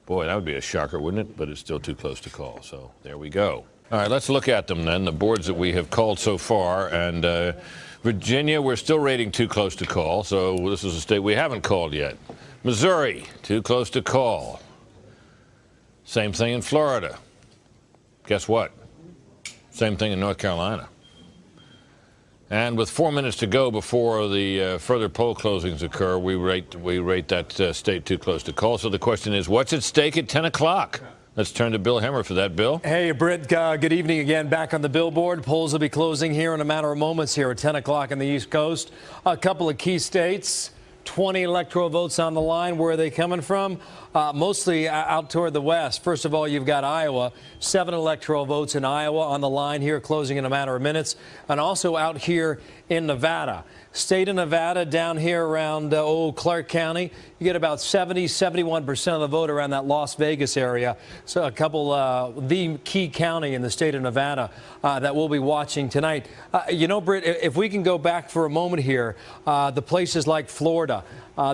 Boy, that would be a shocker, wouldn't it? But it's still too close to call. So there we go. All right, let's look at them then, the boards that we have called so far. And Virginia, we're still rating too close to call. So this is a state we haven't called yet. Missouri, too close to call. Same thing in Florida. Guess what? Same thing in North Carolina. And with 4 minutes to go before the further poll closings occur, we rate that state too close to call. So the question is, what's at stake at 10 o'clock? Let's turn to Bill Hemmer for that, Bill. Hey, Britt, good evening again. Back on the billboard. Polls will be closing here in a matter of moments here at 10 o'clock on the East Coast. A couple of key states. 20 electoral votes on the line. Where are they coming from? Mostly out toward the west. First of all, you've got Iowa. 7 electoral votes in Iowa on the line here, closing in a matter of minutes. And also out here in Nevada. State of Nevada down here around Clark County. You get about 71% of the vote around that Las Vegas area. So a couple, the key county in the state of Nevada that we'll be watching tonight. You know, Britt, if we can go back for a moment here, the places like Florida.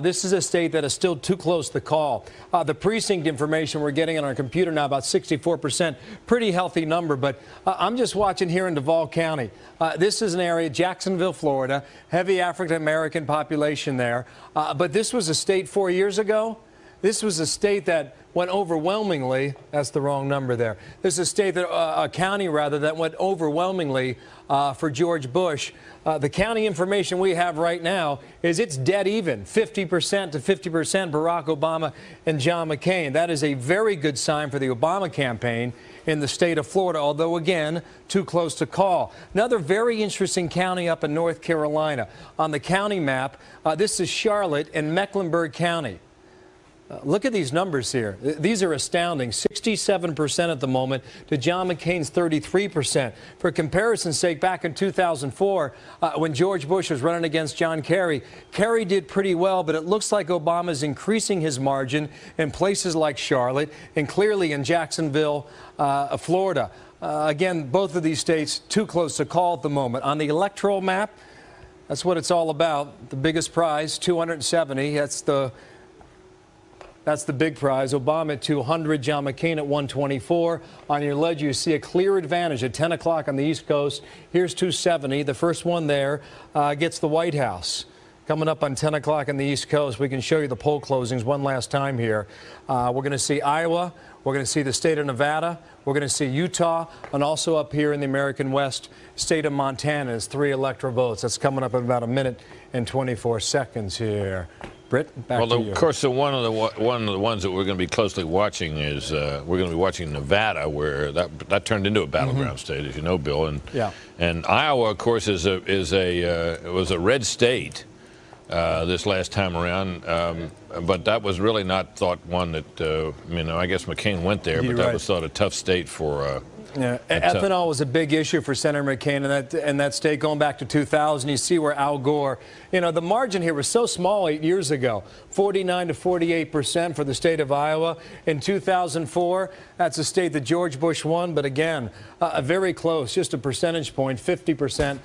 This is a state that is still too close to call. The precinct information we're getting on our computer now, about 64%, pretty healthy number. But I'm just watching here in Duval County. This is an area, Jacksonville, Florida, heavy African-American population there. But this was a state 4 years ago This was a state that went overwhelmingly, that's the wrong number there. This is a state that, a county rather, that went overwhelmingly for George Bush. The county information we have right now is it's dead even, 50% to 50% Barack Obama and John McCain. That is a very good sign for the Obama campaign in the state of Florida, although, again, too close to call. Another very interesting county up in North Carolina. On the county map, this is Charlotte and Mecklenburg County. Look at these numbers here. These are astounding. 67% at the moment to John McCain's 33%. For comparison's sake, back in 2004, when George Bush was running against John Kerry, Kerry did pretty well, but it looks like Obama's increasing his margin in places like Charlotte and clearly in Jacksonville, Florida. Again, both of these states too close to call at the moment. On the electoral map, that's what it's all about. The biggest prize, 270. That's the big prize. Obama at 200, John McCain at 124. On your ledge, you see a clear advantage at 10 o'clock on the East Coast. Here's 270. The first one there gets the White House. Coming up on 10 o'clock on the East Coast, we can show you the poll closings one last time here. We're going to see Iowa. We're going to see the state of Nevada. We're going to see Utah. And also up here in the American West, state of Montana is 3 electoral votes. That's coming up in about a minute and 24 seconds here. Britt, back to you. Of course, one of the ones that we're going to be closely watching is we're going to be watching Nevada, where that turned into a battleground state, as you know, Bill. And Iowa, of course, was a red state this last time around, but that was really not thought one that I guess McCain went there, but that was thought a tough state for. Yeah, ethanol was a big issue for Senator McCain in that state going back to 2000. You see where Al Gore, the margin here was so small 8 years ago, 49 to 48% for the state of Iowa. In 2004, that's a state that George Bush won, but again, very close, just a percentage point, 50%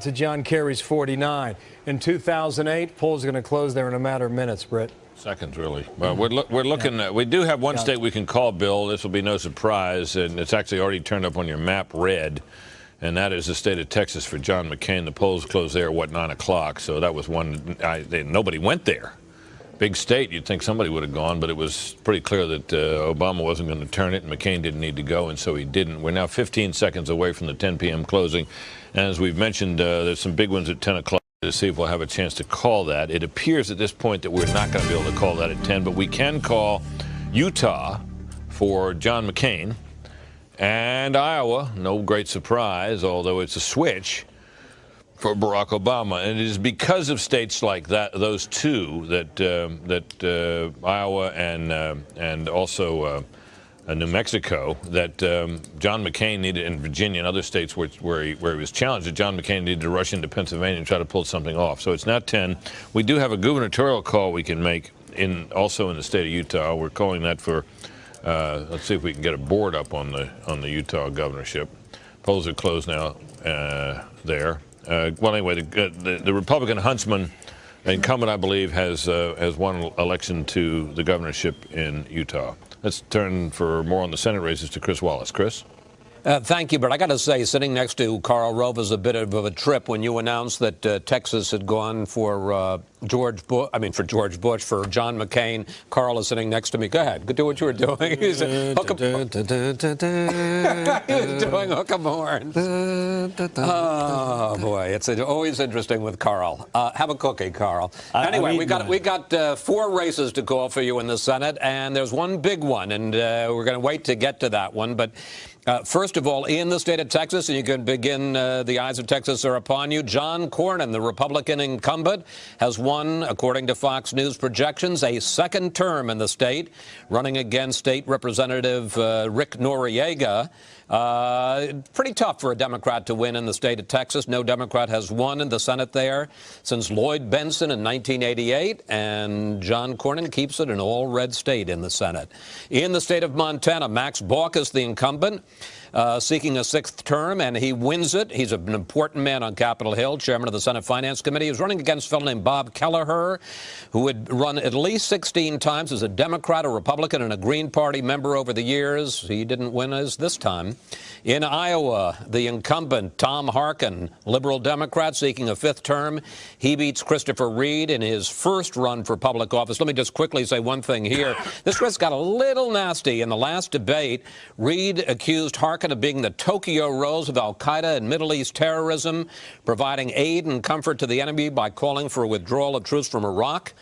to John Kerry's 49. In 2008, polls are going to close there in a matter of minutes, Britt. Seconds, really. Well, we're looking at, we do have one state we can call, Bill. This will be no surprise, and it's actually already turned up on your map red, and that is the state of Texas for John McCain. The polls closed there at, 9 o'clock, so that was one, nobody went there. Big state, you'd think somebody would have gone, but it was pretty clear that Obama wasn't going to turn it, and McCain didn't need to go, and so he didn't. We're now 15 seconds away from the 10 p.m. closing, and as we've mentioned, there's some big ones at 10 o'clock. To see if we'll have a chance to call that. It appears at this point that we're not going to be able to call that at 10, but we can call Utah for John McCain and Iowa, no great surprise, although it's a switch, for Barack Obama. And it is because of states like that, those two, that Iowa and also New Mexico, that John McCain needed, in Virginia and other states where he was challenged, that John McCain needed to rush into Pennsylvania and try to pull something off. So it's not 10. We do have a gubernatorial call we can make also in the state of Utah. We're calling that for, let's see if we can get a board up on the Utah governorship. Polls are closed now there. Well, anyway, the Republican Huntsman incumbent, I believe, has won election to the governorship in Utah. Let's turn for more on the Senate races to Chris Wallace. Chris? Thank you, but I got to say, sitting next to Karl Rove is a bit of a trip when you announced that Texas had gone for George Bush, for John McCain. Karl is sitting next to me. Go ahead, do what you were doing. He was doing hook 'em horns. Oh boy, it's always interesting with Karl. Have a cookie, Karl. Anyway, we got 4 races to call for you in the Senate, and there's one big one, and we're going to wait to get to that one, but. First of all, in the state of Texas, and you can begin, the eyes of Texas are upon you, John Cornyn, the Republican incumbent, has won, according to Fox News projections, a second term in the state, running against State Representative Rick Noriega. Pretty tough for a Democrat to win in the state of Texas. No Democrat has won in the Senate there since Lloyd Bentsen in 1988, and John Cornyn keeps it an all-red state in the Senate. In the state of Montana, Max Baucus, the incumbent, seeking a 6th term, and he wins it. He's an important man on Capitol Hill, chairman of the Senate Finance Committee. He was running against a fellow named Bob Kelleher, who had run at least 16 times as a Democrat, a Republican, and a Green Party member over the years. He didn't win as this time. In Iowa, the incumbent, Tom Harkin, liberal Democrat, seeking a 5th term. He beats Christopher Reed in his first run for public office. Let me just quickly say one thing here. This race got a little nasty. In the last debate, Reed accused Harkin of being the Tokyo Rose of al-Qaeda and Middle East terrorism, providing aid and comfort to the enemy by calling for a withdrawal of troops from Iraq.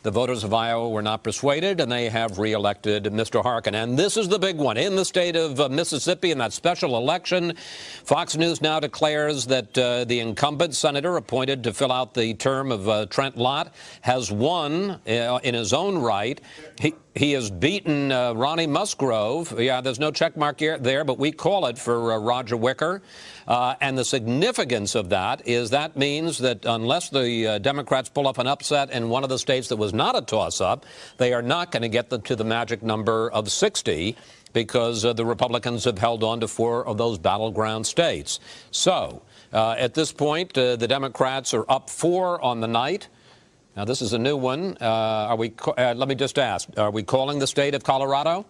The voters of Iowa were not persuaded, and they have reelected Mr. Harkin. And this is the big one. In the state of Mississippi, in that special election, Fox News now declares that the incumbent senator appointed to fill out the term of Trent Lott has won in his own right. He has beaten Ronnie Musgrove. Yeah, there's no check mark there, but we call it for Roger Wicker. And the significance of that is that means that unless the Democrats pull off an upset in one of the states that was not a toss-up, they are not going to get to the magic number of 60 because the Republicans have held on to 4 of those battleground states. So at this point, the Democrats are up 4 on the night. Now, this is a new one. Let me just ask, are we calling the state of Colorado?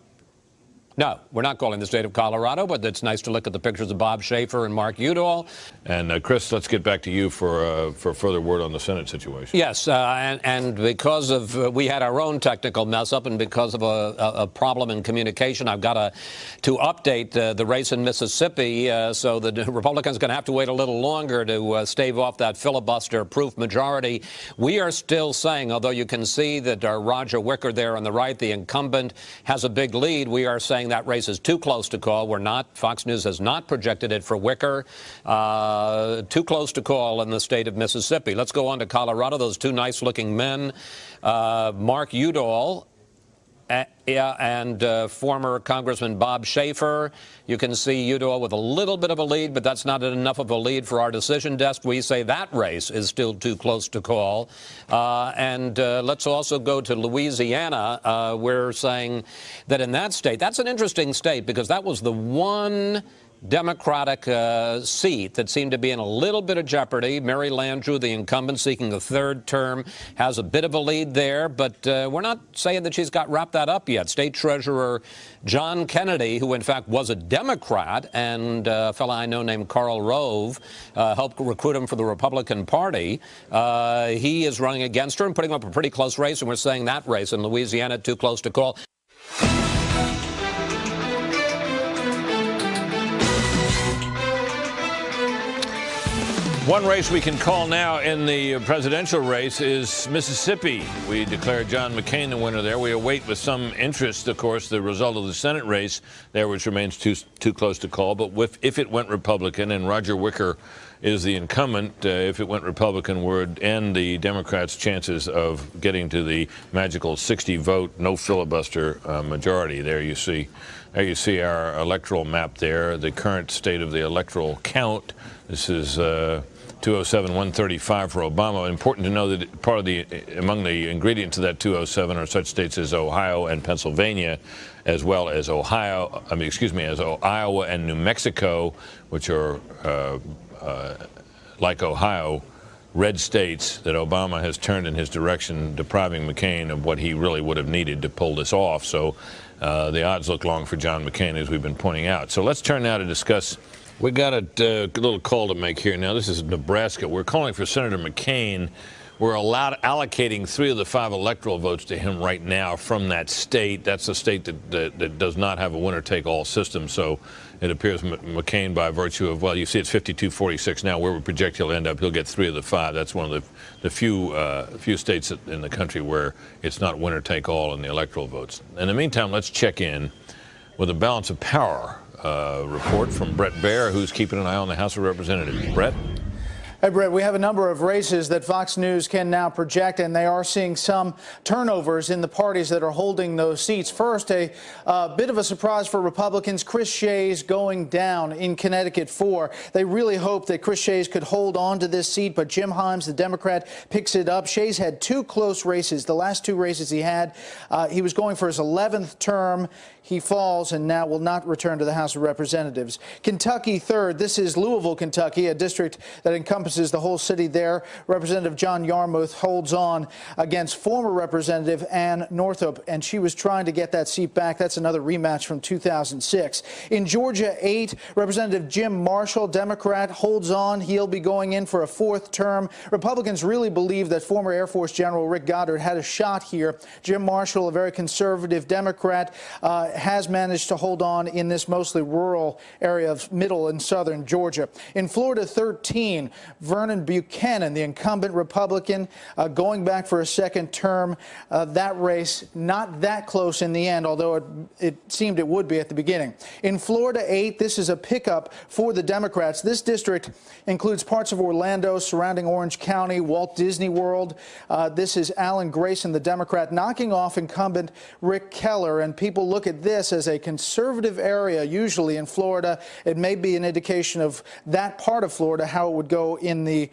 No, we're not calling the state of Colorado, but it's nice to look at the pictures of Bob Schaefer and Mark Udall. And, Chris, let's get back to you for further word on the Senate situation. Yes, and because of we had our own technical mess-up and because of a problem in communication, I've got to update the race in Mississippi, so the Republicans are going to have to wait a little longer to stave off that filibuster-proof majority. We are still saying, although you can see that Roger Wicker there on the right, the incumbent, has a big lead, we are saying that race is too close to call. We're not. Fox News has not projected it for Wicker. Too close to call in the state of Mississippi. Let's go on to Colorado. Those 2 nice-looking men, Mark Udall and former Congressman Bob Schaefer. You can see Udall with a little bit of a lead, but that's not enough of a lead for our decision desk. We say that race is still too close to call. And let's also go to Louisiana. We're saying that in that state, that's an interesting state because that was the one Democratic seat that seemed to be in a little bit of jeopardy. Mary Landrieu, the incumbent seeking a 3rd term, has a bit of a lead there, but we're not saying that she's got wrapped that up yet. State Treasurer John Kennedy, who in fact was a Democrat, and a fellow I know named Karl Rove helped recruit him for the Republican Party. He is running against her and putting up a pretty close race, and we're saying that race in Louisiana too close to call. One race we can call now in the presidential race is Mississippi. We declared John McCain the winner there. We await with some interest, of course, the result of the Senate race there, which remains too close to call. But if it went Republican and Roger Wicker is the incumbent, if it went Republican, would end the Democrats' chances of getting to the magical 60-vote, no filibuster majority. There you see our electoral map there, the current state of the electoral count. This is 207-135 for Obama. Important to know that among the ingredients of that 207 are such states as Ohio and Pennsylvania, as well as Iowa and New Mexico, which are like Ohio, red states that Obama has turned in his direction, depriving McCain of what he really would have needed to pull this off. So the odds look long for John McCain, as we've been pointing out. So let's turn now to discuss. We got a little call to make here now. This is Nebraska. We're calling for Senator McCain. We're allocating 3 of the 5 electoral votes to him right now from that state. That's a state that does not have a winner-take-all system. So it appears McCain, by virtue of, well, you see it's 52-46 now. Where we project he'll end up, he'll get 3 of the 5. That's one of the few states in the country where it's not winner-take-all in the electoral votes. In the meantime, let's check in with a balance of power report from Brett Baer, who's keeping an eye on the House of Representatives. Brett? Hey, Brett, we have a number of races that Fox News can now project, and they are seeing some turnovers in the parties that are holding those seats. First, a bit of a surprise for Republicans. Chris Shays going down in Connecticut 4. They really hoped that Chris Shays could hold on to this seat, but Jim Himes, the Democrat, picks it up. Shays had two close races. The last two races he had, he was going for his 11th term. He falls and now will not return to the House of Representatives. Kentucky 3rd. This is Louisville, Kentucky, a district that encompasses the whole city there. Representative John Yarmouth holds on against former Representative Ann Northup, and she was trying to get that seat back. That's another rematch from 2006. In Georgia 8, Representative Jim Marshall, Democrat, holds on. He'll be going in for a 4th term. Republicans really believe that former Air Force General Rick Goddard had a shot here. Jim Marshall, a very conservative Democrat, has managed to hold on in this mostly rural area of middle and southern Georgia. In Florida 13, Vernon Buchanan, the incumbent Republican, going back for a 2nd term. That race not that close in the end, although it seemed it would be at the beginning. In Florida 8, this is a pickup for the Democrats. This district includes parts of Orlando, surrounding Orange County, Walt Disney World. This is Alan Grayson, the Democrat, knocking off incumbent Rick Keller, and people look at this as a conservative area. Usually in Florida, it may be an indication of that part of Florida, how it would go in the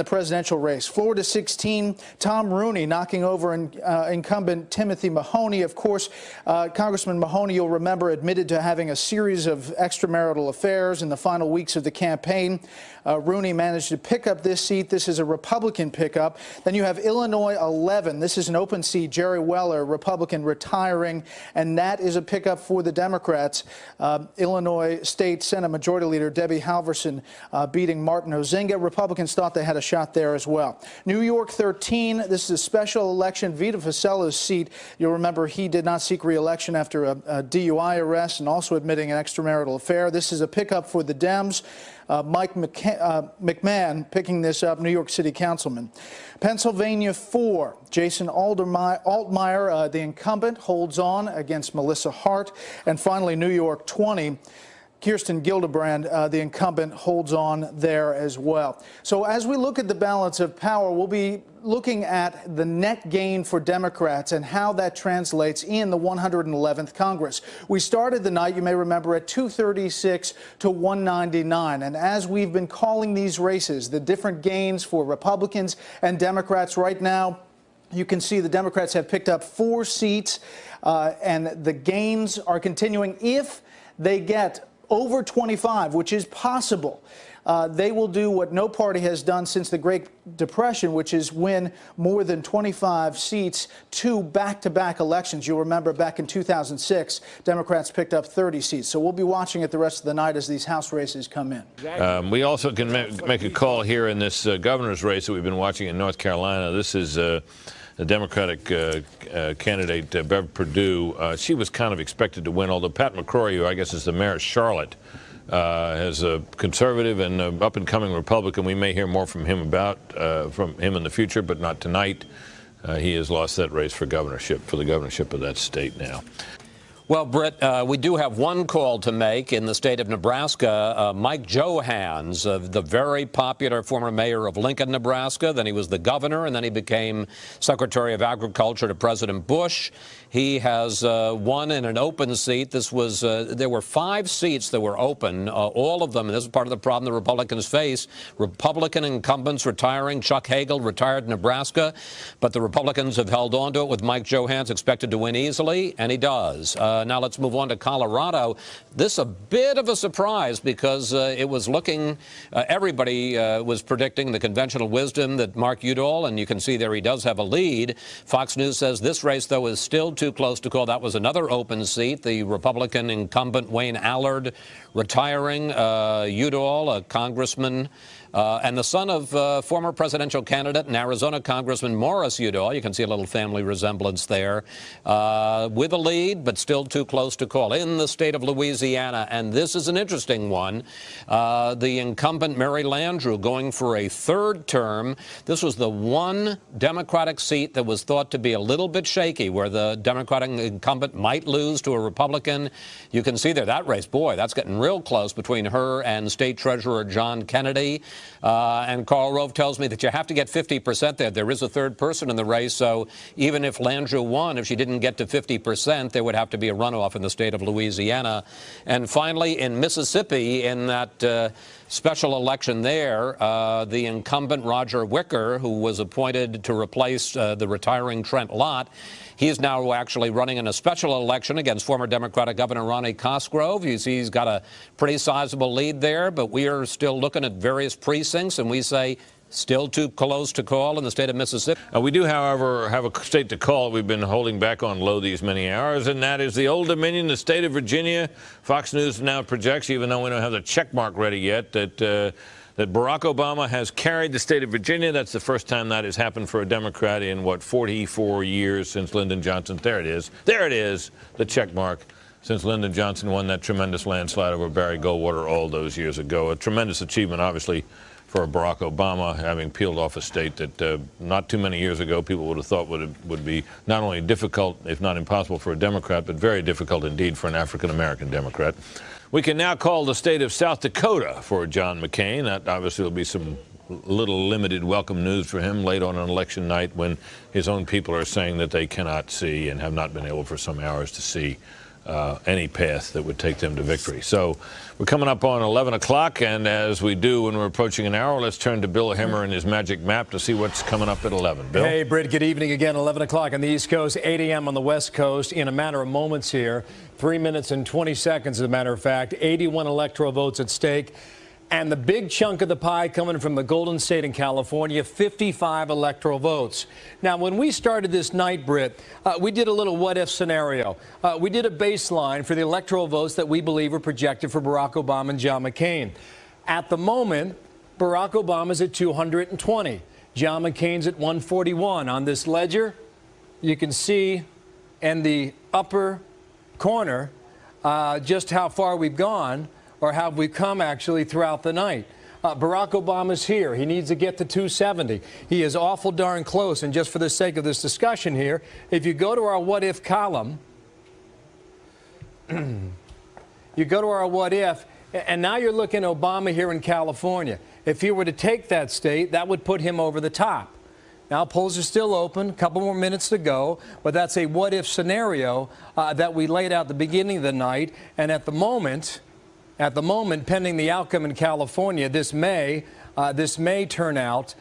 presidential race. Florida 16, Tom Rooney knocking over incumbent Timothy Mahoney. Of course, Congressman Mahoney, you'll remember, admitted to having a series of extramarital affairs in the final weeks of the campaign. Rooney managed to pick up this seat. This is a Republican pickup. Then you have Illinois 11. This is an open seat. Jerry Weller, Republican, retiring, and that is a pickup for the Democrats. Illinois State Senate Majority Leader Debbie Halverson beating Martin Ozinga. Republicans thought they had a shot there as well. New York 13. This is a special election. Vito Fossela's seat. You'll remember he did not seek re-election after a DUI arrest and also admitting an extramarital affair. This is a pickup for the Dems. Mike McMahon picking this up, New York City Councilman. Pennsylvania 4, Jason Altmaier, the incumbent, holds on against Melissa Hart. And finally, New York 20, Kirsten Gillibrand, the incumbent, holds on there as well. So as we look at the balance of power, we'll be looking at the net gain for Democrats and how that translates in the 111th Congress. We started the night, you may remember, at 236 to 199. And as we've been calling these races, the different gains for Republicans and Democrats right now, you can see the Democrats have picked up 4 seats, and the gains are continuing. If they get over 25, which is possible, they will do what no party has done since the Great Depression, which is win more than 25 seats, 2 back-to-back elections. You'll remember back in 2006, Democrats picked up 30 seats. So we'll be watching it the rest of the night as these House races come in. We also can make a call here in this governor's race that we've been watching in North Carolina. This is the Democratic candidate, Bev Perdue. She was kind of expected to win, although Pat McCrory, who I guess is the mayor of Charlotte, as a conservative and up-and-coming Republican. We may hear more from him in the future, but not tonight. He has lost that race for the governorship of that state now. Well, Britt, we do have one call to make in the state of Nebraska. Mike Johans, the very popular former mayor of Lincoln, Nebraska. Then he was the governor, and then he became Secretary of Agriculture to President Bush. He has won in an open seat. This was there were 5 seats that were open, all of them, and this is part of the problem the Republicans face. Republican incumbents retiring. Chuck Hagel retired in Nebraska, but the Republicans have held on to it with Mike Johans expected to win easily, and he does. Now let's move on to Colorado. This a bit of a surprise because it was looking, everybody was predicting the conventional wisdom that Mark Udall, and you can see there he does have a lead. Fox News says this race, though, is still too close to call. That was another open seat. The Republican incumbent Wayne Allard retiring. Udall, a congressman, and the son of former presidential candidate and Arizona Congressman Morris Udall. You can see a little family resemblance there. With a lead, but still too close to call. In the state of Louisiana, and this is an interesting one, the incumbent Mary Landrieu going for a 3rd term. This was the one Democratic seat that was thought to be a little bit shaky, where the Democratic incumbent might lose to a Republican. You can see there that race, boy, that's getting real close between her and State Treasurer John Kennedy. And Karl Rove tells me that you have to get 50% there. There is a third person in the race, so even if Landrieu won, if she didn't get to 50%, there would have to be a runoff in the state of Louisiana. And finally, in Mississippi, in that special election there, the incumbent Roger Wicker, who was appointed to replace the retiring Trent Lott, he's now actually running in a special election against former Democratic Governor Ronnie Cosgrove. You see he's got a pretty sizable lead there, but we are still looking at various precincts, and we say still too close to call in the state of Mississippi. We do, however, have a state to call we've been holding back on low these many hours, and that is the Old Dominion, the state of Virginia. Fox News now projects, even though we don't have the check mark ready yet, that Barack Obama has carried the state of Virginia. That's the first time that has happened for a Democrat in, what, 44 years since Lyndon Johnson. There it is. There it is, the check mark, since Lyndon Johnson won that tremendous landslide over Barry Goldwater all those years ago. A tremendous achievement, obviously, for Barack Obama, having peeled off a state that not too many years ago people would have thought would be not only difficult, if not impossible for a Democrat, but very difficult indeed for an African-American Democrat. We can now call the state of South Dakota for John McCain. That obviously will be some little limited welcome news for him late on an election night when his own people are saying that they cannot see and have not been able for some hours to see any path that would take them to victory. So we're coming up on 11 o'clock, and as we do when we're approaching an hour, let's turn to Bill Hemmer and his magic map to see what's coming up at 11. Bill? Hey, Britt, good evening again. 11 o'clock on the East Coast, 8 a.m. on the West Coast. In a matter of moments here, 3 minutes and 20 seconds, as a matter of fact, 81 electoral votes at stake. And the big chunk of the pie coming from the Golden State in California, 55 electoral votes. Now, when we started this night, Britt, we did a little what-if scenario. We did a baseline for the electoral votes that we believe were projected for Barack Obama and John McCain. At the moment, Barack Obama's at 220. John McCain's at 141. On this ledger, you can see in the upper corner just how far we've gone, or how we've come actually throughout the night. Barack Obama's here. He needs to get to 270. He is awful darn close. And just for the sake of this discussion here, if you go to our what if column, you go to our what if, and now you're looking at Obama here in California. If he were to take that state, that would put him over the top. Now, polls are still open, a couple more minutes to go, but that's a what if scenario that we laid out at the beginning of the night. And at the moment, pending the outcome in California, this may turn out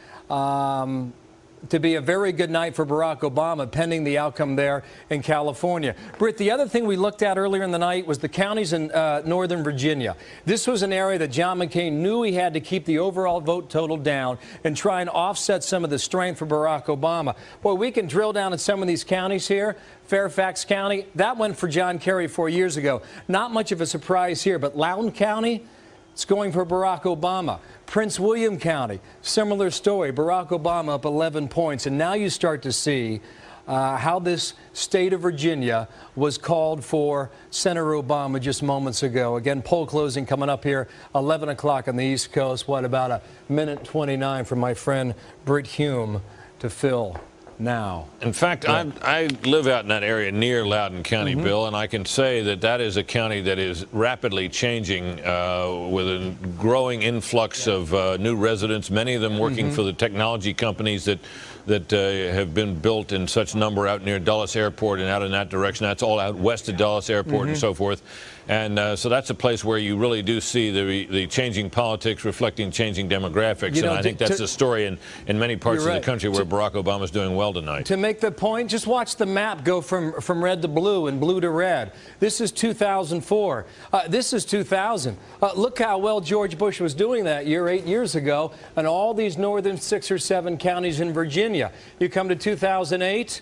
to be a very good night for Barack Obama, pending the outcome there in California. Britt, the other thing we looked at earlier in the night was the counties in northern Virginia. This was an area that John McCain knew he had to keep the overall vote total down and try and offset some of the strength for Barack Obama. Boy, we can drill down in some of these counties here. Fairfax County, that went for John Kerry 4 years ago. Not much of a surprise here, but Loudoun County, it's going for Barack Obama. Prince William County, similar story. Barack Obama up 11 points. And now you start to see how this state of Virginia was called for Senator Obama just moments ago. Again, poll closing coming up here, 11 o'clock on the East Coast. What, about a minute 29 for my friend Britt Hume to fill now. In fact, I live out in that area near Loudoun County, Bill, and I can say that that is a county that is rapidly changing with a growing influx of new residents, many of them working for the technology companies that have been built in such number out near Dulles Airport and out in that direction. That's all out west of Dulles Airport and so forth. And so that's a place where you really do see the changing politics reflecting changing demographics. And I think that's the story in many parts of the country where Barack Obama is doing well tonight. To make the point, just watch the map go from red to blue and blue to red. This is 2004. This is 2000. Look how well George Bush was doing that year, 8 years ago, and all these northern 6 or 7 counties in Virginia. You come to 2008.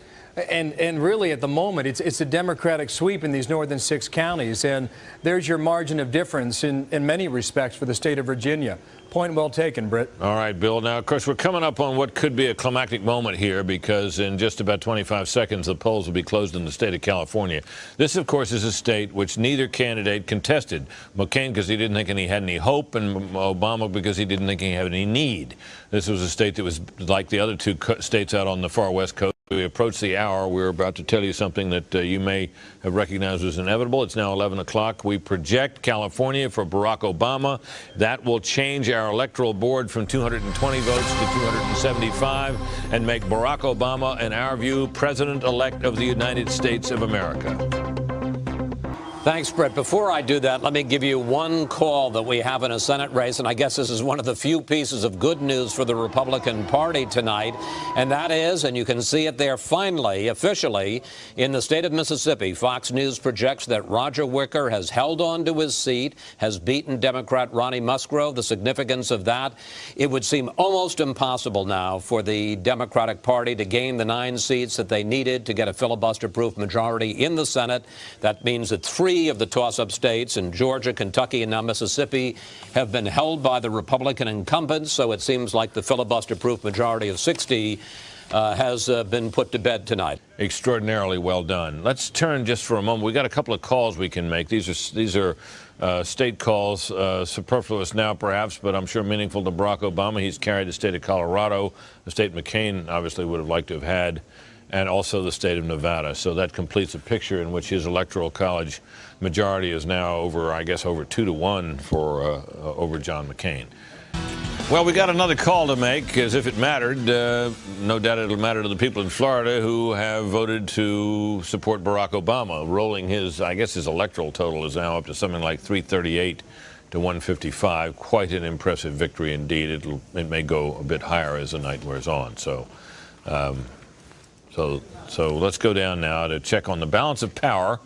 And really, at the moment, it's a Democratic sweep in these northern 6 counties. And there's your margin of difference in many respects for the state of Virginia. Point well taken, Britt. All right, Bill. Now, of course, we're coming up on what could be a climactic moment here because in just about 25 seconds, the polls will be closed in the state of California. This, of course, is a state which neither candidate contested. McCain because he didn't think he had any hope, and Obama because he didn't think he had any need. This was a state that was like the other 2 states out on the far west coast, We approach the hour. We're about to tell you something that you may have recognized as inevitable. It's now 11 o'clock. We project California for Barack Obama. That will change our electoral board from 220 votes to 275 and make Barack Obama, in our view, President-elect of the United States of America. Thanks, Brett. Before I do that, let me give you one call that we have in a Senate race, and I guess this is one of the few pieces of good news for the Republican Party tonight, and that is, and you can see it there finally, officially, in the state of Mississippi, Fox News projects that Roger Wicker has held on to his seat, has beaten Democrat Ronnie Musgrove. The significance of that, it would seem almost impossible now for the Democratic Party to gain the 9 seats that they needed to get a filibuster-proof majority in the Senate. That means that 3 of the toss-up states in Georgia, Kentucky, and now Mississippi have been held by the Republican incumbents, so it seems like the filibuster-proof majority of 60 has been put to bed tonight. Extraordinarily well done. Let's turn just for a moment. We got a couple of calls we can make. These are state calls, superfluous now perhaps, but I'm sure meaningful to Barack Obama. He's carried the state of Colorado, the state McCain obviously would have liked to have had, and also the state of Nevada. So that completes a picture in which his electoral college majority is now over, I guess, over 2-1 for over John McCain. Well, we got another call to make, as if it mattered. No doubt it'll matter to the people in Florida who have voted to support Barack Obama, rolling his, I guess his electoral total is now up to something like 338 to 155. Quite an impressive victory indeed. It may go a bit higher as the night wears on. So let's go down now to check on the balance of power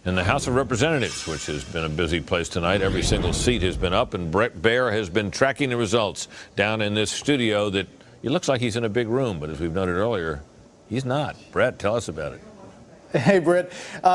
in the House of Representatives, which has been a busy place tonight. Every single seat has been up, and Brett Baer has been tracking the results down in this studio that it looks like he's in a big room, but as we've noted earlier, he's not. Brett, tell us about it. Hey, Britt.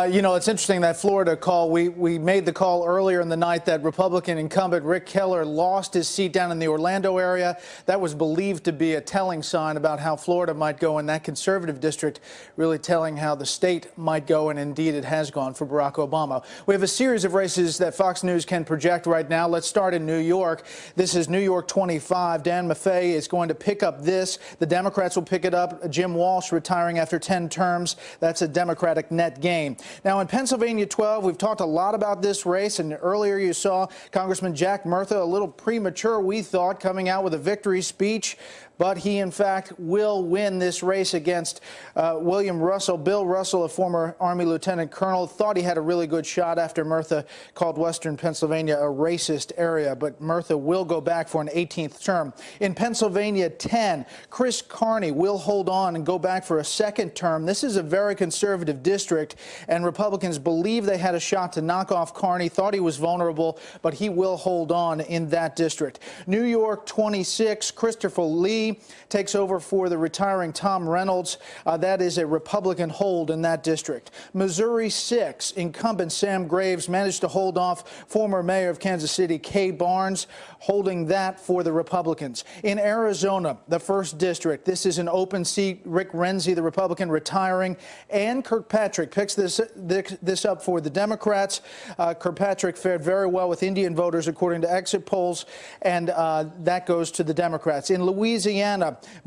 You know, it's interesting, that Florida call. We made the call earlier in the night that Republican incumbent Rick Keller lost his seat down in the Orlando area. That was believed to be a telling sign about how Florida might go in that conservative district, really telling how the state might go, and indeed it has gone for Barack Obama. We have a series of races that Fox News can project right now. Let's start in New York. This is New York 25. Dan Maffei is going to pick up this. The Democrats will pick it up. Jim Walsh retiring after 10 terms. That's a Democratic net gain. Now in Pennsylvania 12, we've talked a lot about this race, and earlier you saw Congressman Jack Murtha, a little premature, we thought, coming out with a victory speech. But he, in fact, will win this race against William Russell. Bill Russell, a former Army lieutenant colonel, thought he had a really good shot after Murtha called Western Pennsylvania a racist area. But Murtha will go back for an 18th term. In Pennsylvania 10, Chris Carney will hold on and go back for a 2nd term. This is a very conservative district, and Republicans believe they had a shot to knock off Carney, thought he was vulnerable, but he will hold on in that district. New York 26, Christopher Lee takes over for the retiring Tom Reynolds. That is a Republican hold in that district. Missouri 6, incumbent Sam Graves managed to hold off former mayor of Kansas City, Kay Barnes, holding that for the Republicans. In Arizona, the 1st district, this is an open seat. Rick Renzi, the Republican, retiring. Ann Kirkpatrick picks this up for the Democrats. Kirkpatrick fared very well with Indian voters, according to exit polls, and that goes to the Democrats. In Louisiana,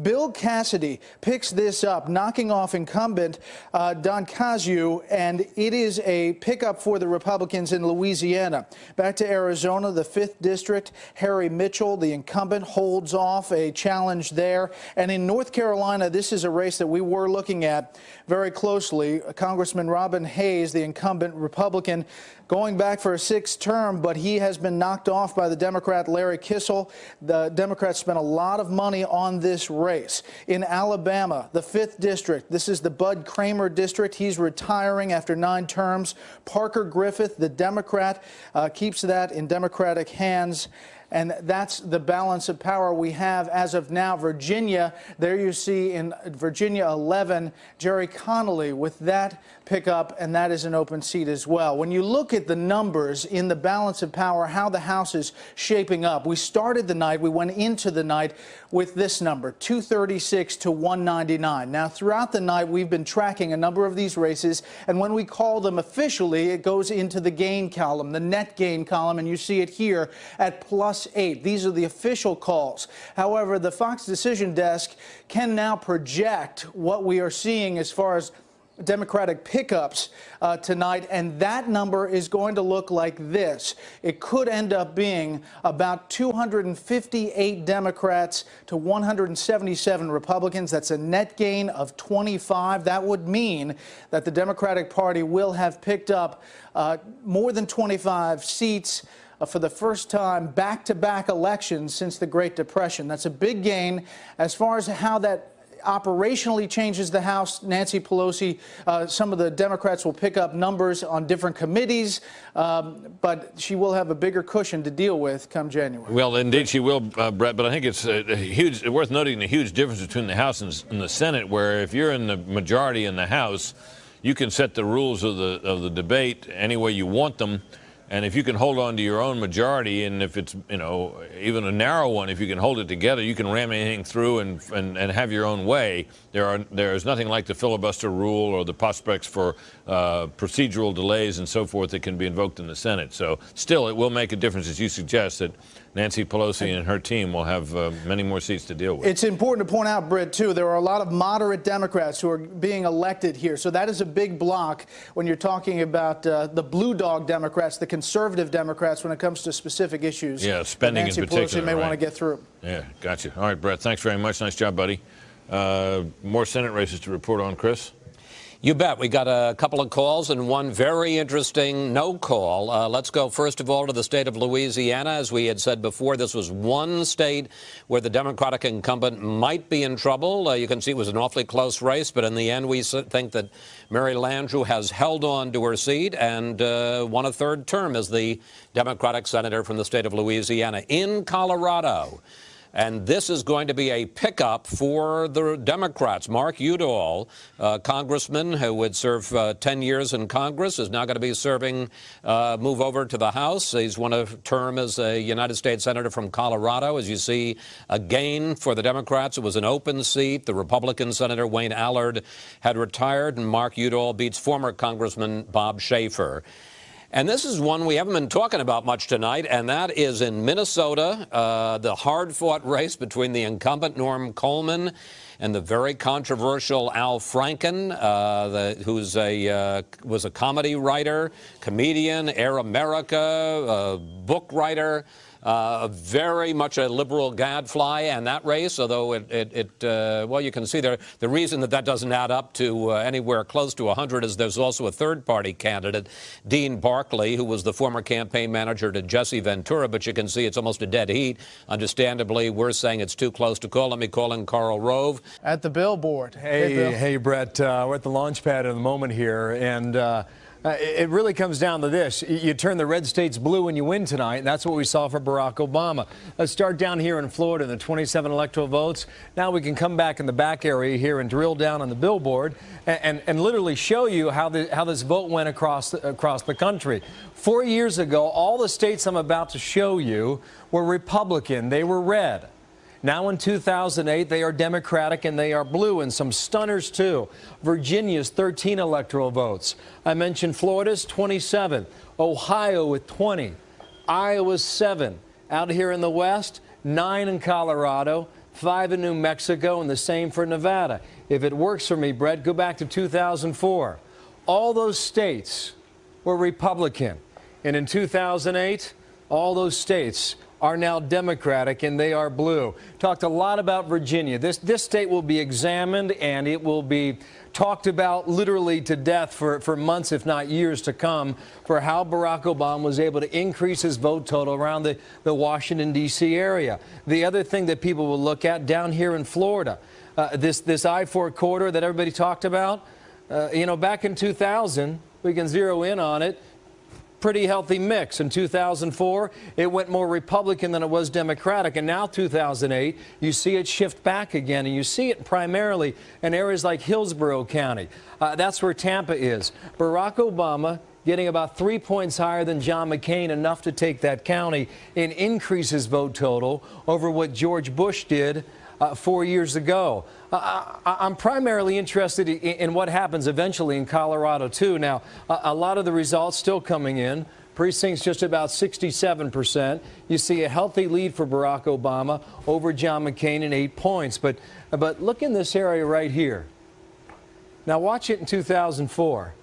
Bill Cassidy picks this up, knocking off incumbent Don Caziu, and it is a pickup for the Republicans in Louisiana. Back to Arizona, the 5th district, Harry Mitchell, the incumbent, holds off a challenge there. And in North Carolina, this is a race that we were looking at very closely. Congressman Robin Hayes, the incumbent Republican, going back for a 6th term, but he has been knocked off by the Democrat Larry Kissel. The Democrats spent a lot of money on this race. In Alabama, the 5th district, this is the Bud Kramer district. He's retiring after 9 terms. Parker Griffith, the Democrat, keeps that in Democratic hands. And that's the balance of power we have as of now. Virginia, there you see in Virginia 11, Jerry Connolly with that pickup, and that is an open seat as well. When you look at the numbers in the balance of power, how the House is shaping up, we started the night, we went into the night with this number, 236 to 199. Now, throughout the night, we've been tracking a number of these races, and when we call them officially, it goes into the gain column, the net gain column, and you see it here at plus +8. These are the official calls. However, the Fox Decision Desk can now project what we are seeing as far as Democratic pickups tonight, and that number is going to look like this. It could end up being about 258 Democrats to 177 Republicans. That's a net gain of 25. That would mean that the Democratic Party will have picked up more than 25 seats for the first time back-to-back elections since the Great Depression. That's a big gain. As far as how that operationally changes the House, Nancy Pelosi, some of the Democrats will pick up numbers on different committees, but she will have a bigger cushion to deal with come January. Well, indeed she will, Brett, but I think it's worth noting the huge difference between the House and the Senate, where if you're in the majority in the House, you can set the rules of the debate any way you want them. And if you can hold on to your own majority, and if it's, you know, even a narrow one, if you can hold it together, you can ram anything through and have your own way. There's nothing like the filibuster rule or the prospects for procedural delays and so forth that can be invoked in the Senate. So still, it will make a difference, as you suggest, that Nancy Pelosi and her team will have many more seats to deal with. It's important to point out, Britt, too, there are a lot of moderate Democrats who are being elected here. So that is a big block when you're talking about the blue dog Democrats, the conservative Democrats, when it comes to specific issues. Yeah, spending Nancy in particular. Pelosi may want to get through. Yeah, gotcha. All right, Brett, thanks very much. Nice job, buddy. More Senate races to report on, Chris. You bet. We got a couple of calls and one very interesting no call. Let's go first of all to the state of Louisiana. As we had said before, this was one state where the Democratic incumbent might be in trouble. You can see it was an awfully close race, but in the end we think that Mary Landrieu has held on to her seat and won a third term as the Democratic senator from the state of Louisiana. In Colorado, and this is going to be a pickup for the Democrats. Mark Udall, congressman who would serve 10 years in Congress, is now going to be serving, move over to the House. He's won a term as a United States senator from Colorado. As you see, a gain for the Democrats. It was an open seat. The Republican senator, Wayne Allard, had retired, and Mark Udall beats former Congressman Bob Schaefer. And this is one we haven't been talking about much tonight, and that is in Minnesota, the hard-fought race between the incumbent Norm Coleman and the very controversial Al Franken, who was a comedy writer, comedian, Air America, book writer. Very much a liberal gadfly, and that race, although well, you can see there, the reason that doesn't add up to anywhere close to 100 is there's also a third-party candidate, Dean Barkley, who was the former campaign manager to Jesse Ventura, but you can see it's almost a dead heat. Understandably, we're saying it's too close to call. Let me call in Carl Rove. At the billboard. Hey, Brett, we're at the launch pad at the moment here, and it really comes down to this. You turn the red states blue and you win tonight, and that's what we saw for Barack Obama. Let's start down here in Florida, the 27 electoral votes. Now we can come back in the back area here and drill down on the billboard and literally show you how this vote went across the country. 4 years ago, all the states I'm about to show you were Republican. They were red. Now in 2008, they are Democratic and they are blue, and some stunners too. Virginia's 13 electoral votes. I mentioned Florida's 27, Ohio with 20, Iowa's 7. Out here in the West, 9 in Colorado, 5 in New Mexico, and the same for Nevada. If it works for me, Brett, go back to 2004. All those states were Republican. And in 2008, all those states are now Democratic, and they are blue. Talked a lot about Virginia. This state will be examined, and it will be talked about literally to death for months, if not years to come, for how Barack Obama was able to increase his vote total around the Washington, D.C. area. The other thing that people will look at down here in Florida, this I-4 corridor that everybody talked about, you know, back in 2000, we can zero in on it, pretty healthy mix. In 2004, it went more Republican than it was Democratic. And now 2008, you see it shift back again. And you see it primarily in areas like Hillsborough County. That's where Tampa is. Barack Obama getting about 3 points higher than John McCain, enough to take that county and increase his vote total over what George Bush did 4 years ago. I'm primarily interested in what happens eventually in Colorado, too. Now, a lot of the results still coming in. Precincts just about 67%. You see a healthy lead for Barack Obama over John McCain in 8 points. But look in this area right here. Now watch it in 2004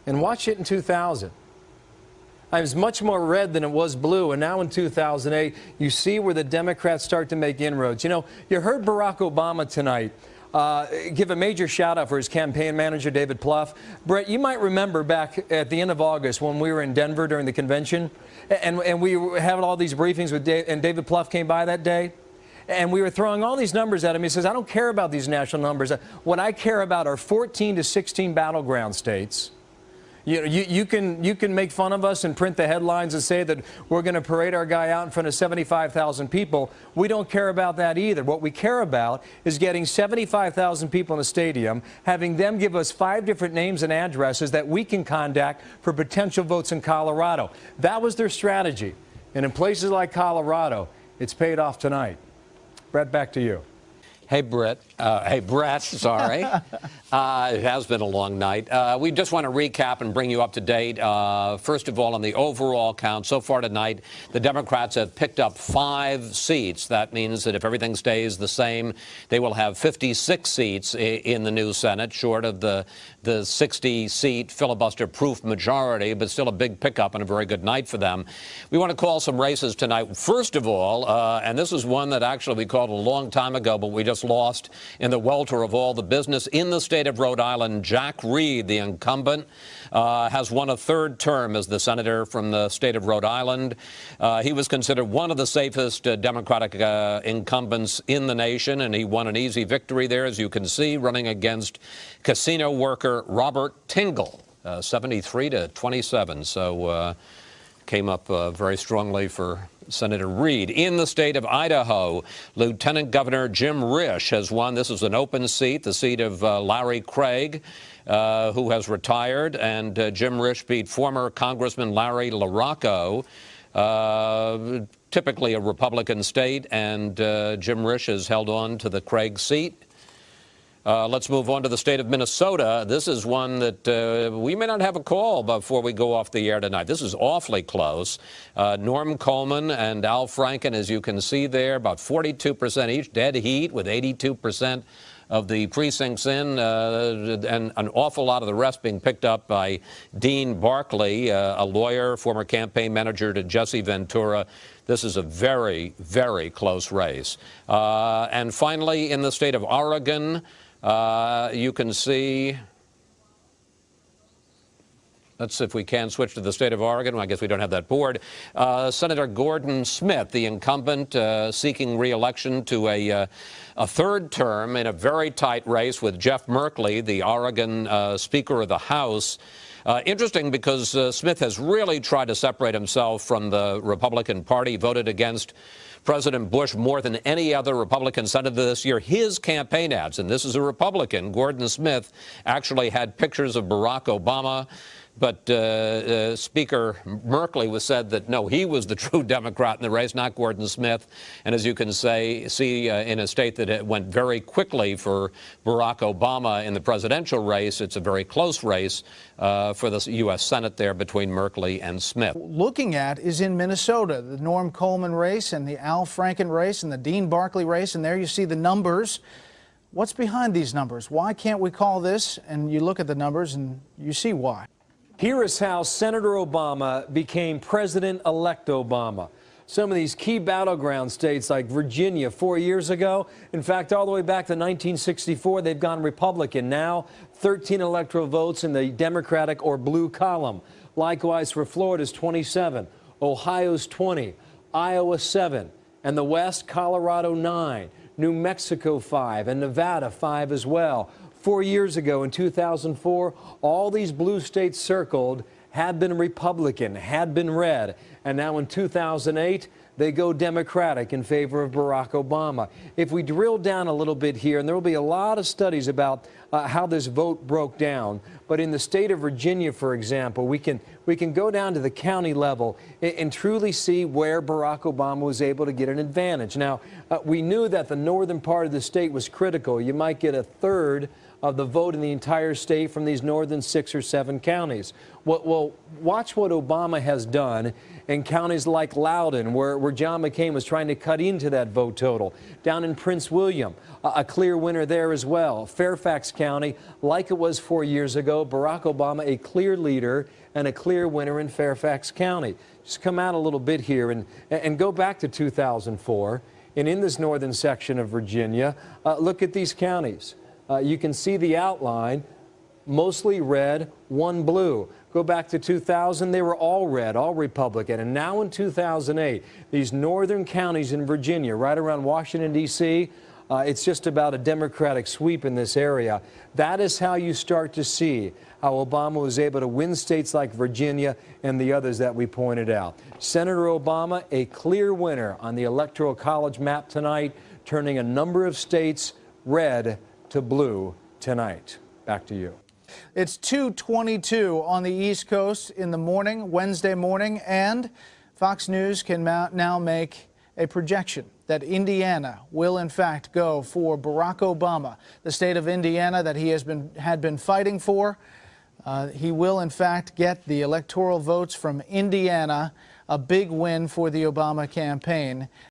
and watch it in 2000. It was much more red than it was blue, and now in 2008, you see where the Democrats start to make inroads. You know, you heard Barack Obama tonight give a major shout-out for his campaign manager, David Plouffe. Brett, you might remember back at the end of August when we were in Denver during the convention, and we were having all these briefings with and David Plouffe came by that day, and we were throwing all these numbers at him. He says, I don't care about these national numbers. What I care about are 14 to 16 battleground states. You know, you can make fun of us and print the headlines and say that we're going to parade our guy out in front of 75,000 people. We don't care about that either. What we care about is getting 75,000 people in a stadium, having them give us 5 different names and addresses that we can contact for potential votes in Colorado. That was their strategy. And in places like Colorado, it's paid off tonight. Brett, back to you. Hey, Brett, sorry. It has been a long night. We just want to recap and bring you up to date. First of all, on the overall count, so far tonight, the Democrats have picked up 5 seats. That means that if everything stays the same, they will have 56 seats in the new Senate, short of the 60-seat filibuster-proof majority, but still a big pickup and a very good night for them. We want to call some races tonight. First of all, and this is one that actually we called a long time ago, but we just lost in the welter of all the business in the state of Rhode Island. Jack Reed, the incumbent, has won a 3rd term as the senator from the state of Rhode Island. He was considered one of the safest Democratic incumbents in the nation, and he won an easy victory there, as you can see, running against casino worker Robert Tingle, 73 to 27. So came up very strongly for Senator Reed. In the state of Idaho, Lieutenant Governor Jim Risch has won. This is an open seat, the seat of Larry Craig, who has retired, and Jim Risch beat former Congressman Larry LaRocco, typically a Republican state, and Jim Risch has held on to the Craig seat. Let's move on to the state of Minnesota. This is one that we may not have a call before we go off the air tonight. This is awfully close. Norm Coleman and Al Franken, as you can see there, about 42% each, dead heat with 82% of the precincts in, and an awful lot of the rest being picked up by Dean Barkley, a lawyer, former campaign manager to Jesse Ventura. This is a very, very close race. And finally, in the state of Oregon, you can see, let's see if we can switch to the state of Oregon. Well, I guess we don't have that board. Senator Gordon Smith, the incumbent, seeking re-election to a 3rd term in a very tight race with Jeff Merkley, the Oregon Speaker of the House. Interesting because Smith has really tried to separate himself from the Republican Party. He voted against President Bush more than any other Republican senator this year. His campaign ads, and this is a Republican, Gordon Smith, actually had pictures of Barack Obama. But Speaker Merkley was said that, no, he was the true Democrat in the race, not Gordon Smith. And as you can see in a state that it went very quickly for Barack Obama in the presidential race, it's a very close race for the U.S. Senate there between Merkley and Smith. Looking at is in Minnesota, the Norm Coleman race and the Al Franken race and the Dean Barkley race. And there you see the numbers. What's behind these numbers? Why can't we call this? And you look at the numbers and you see why. Here is how Senator Obama became President-elect Obama. Some of these key battleground states like Virginia 4 years ago, in fact, all the way back to 1964, they've gone Republican. Now, 13 electoral votes in the Democratic or blue column. Likewise for Florida's 27, Ohio's 20, Iowa 7, and the West, Colorado 9, New Mexico 5, and Nevada 5 as well. 4 years ago, in 2004, all these blue states circled had been Republican, had been red. And now in 2008, they go Democratic in favor of Barack Obama. If we drill down a little bit here, and there will be a lot of studies about how this vote broke down, but in the state of Virginia, for example, we can go down to the county level and truly see where Barack Obama was able to get an advantage. Now, we knew that the northern part of the state was critical. You might get a third of the vote in the entire state from these northern 6 or 7 counties. Well, watch what Obama has done in counties like Loudoun, where John McCain was trying to cut into that vote total. Down in Prince William, a clear winner there as well. Fairfax County, like it was 4 years ago, Barack Obama a clear leader and a clear winner in Fairfax County. Just come out a little bit here and go back to 2004. And in this northern section of Virginia, look at these counties. You can see the outline, mostly red, one blue. Go back to 2000, they were all red, all Republican. And now in 2008, these northern counties in Virginia, right around Washington, D.C., it's just about a Democratic sweep in this area. That is how you start to see how Obama was able to win states like Virginia and the others that we pointed out. Senator Obama, a clear winner on the Electoral College map tonight, turning a number of states red to blue tonight. Back to you. It's 2:22 on the East Coast in the morning, Wednesday morning, and Fox News can now make a projection that Indiana will in fact go for Barack Obama, the state of Indiana that he had been fighting for. He will in fact get the electoral votes from Indiana, a big win for the Obama campaign.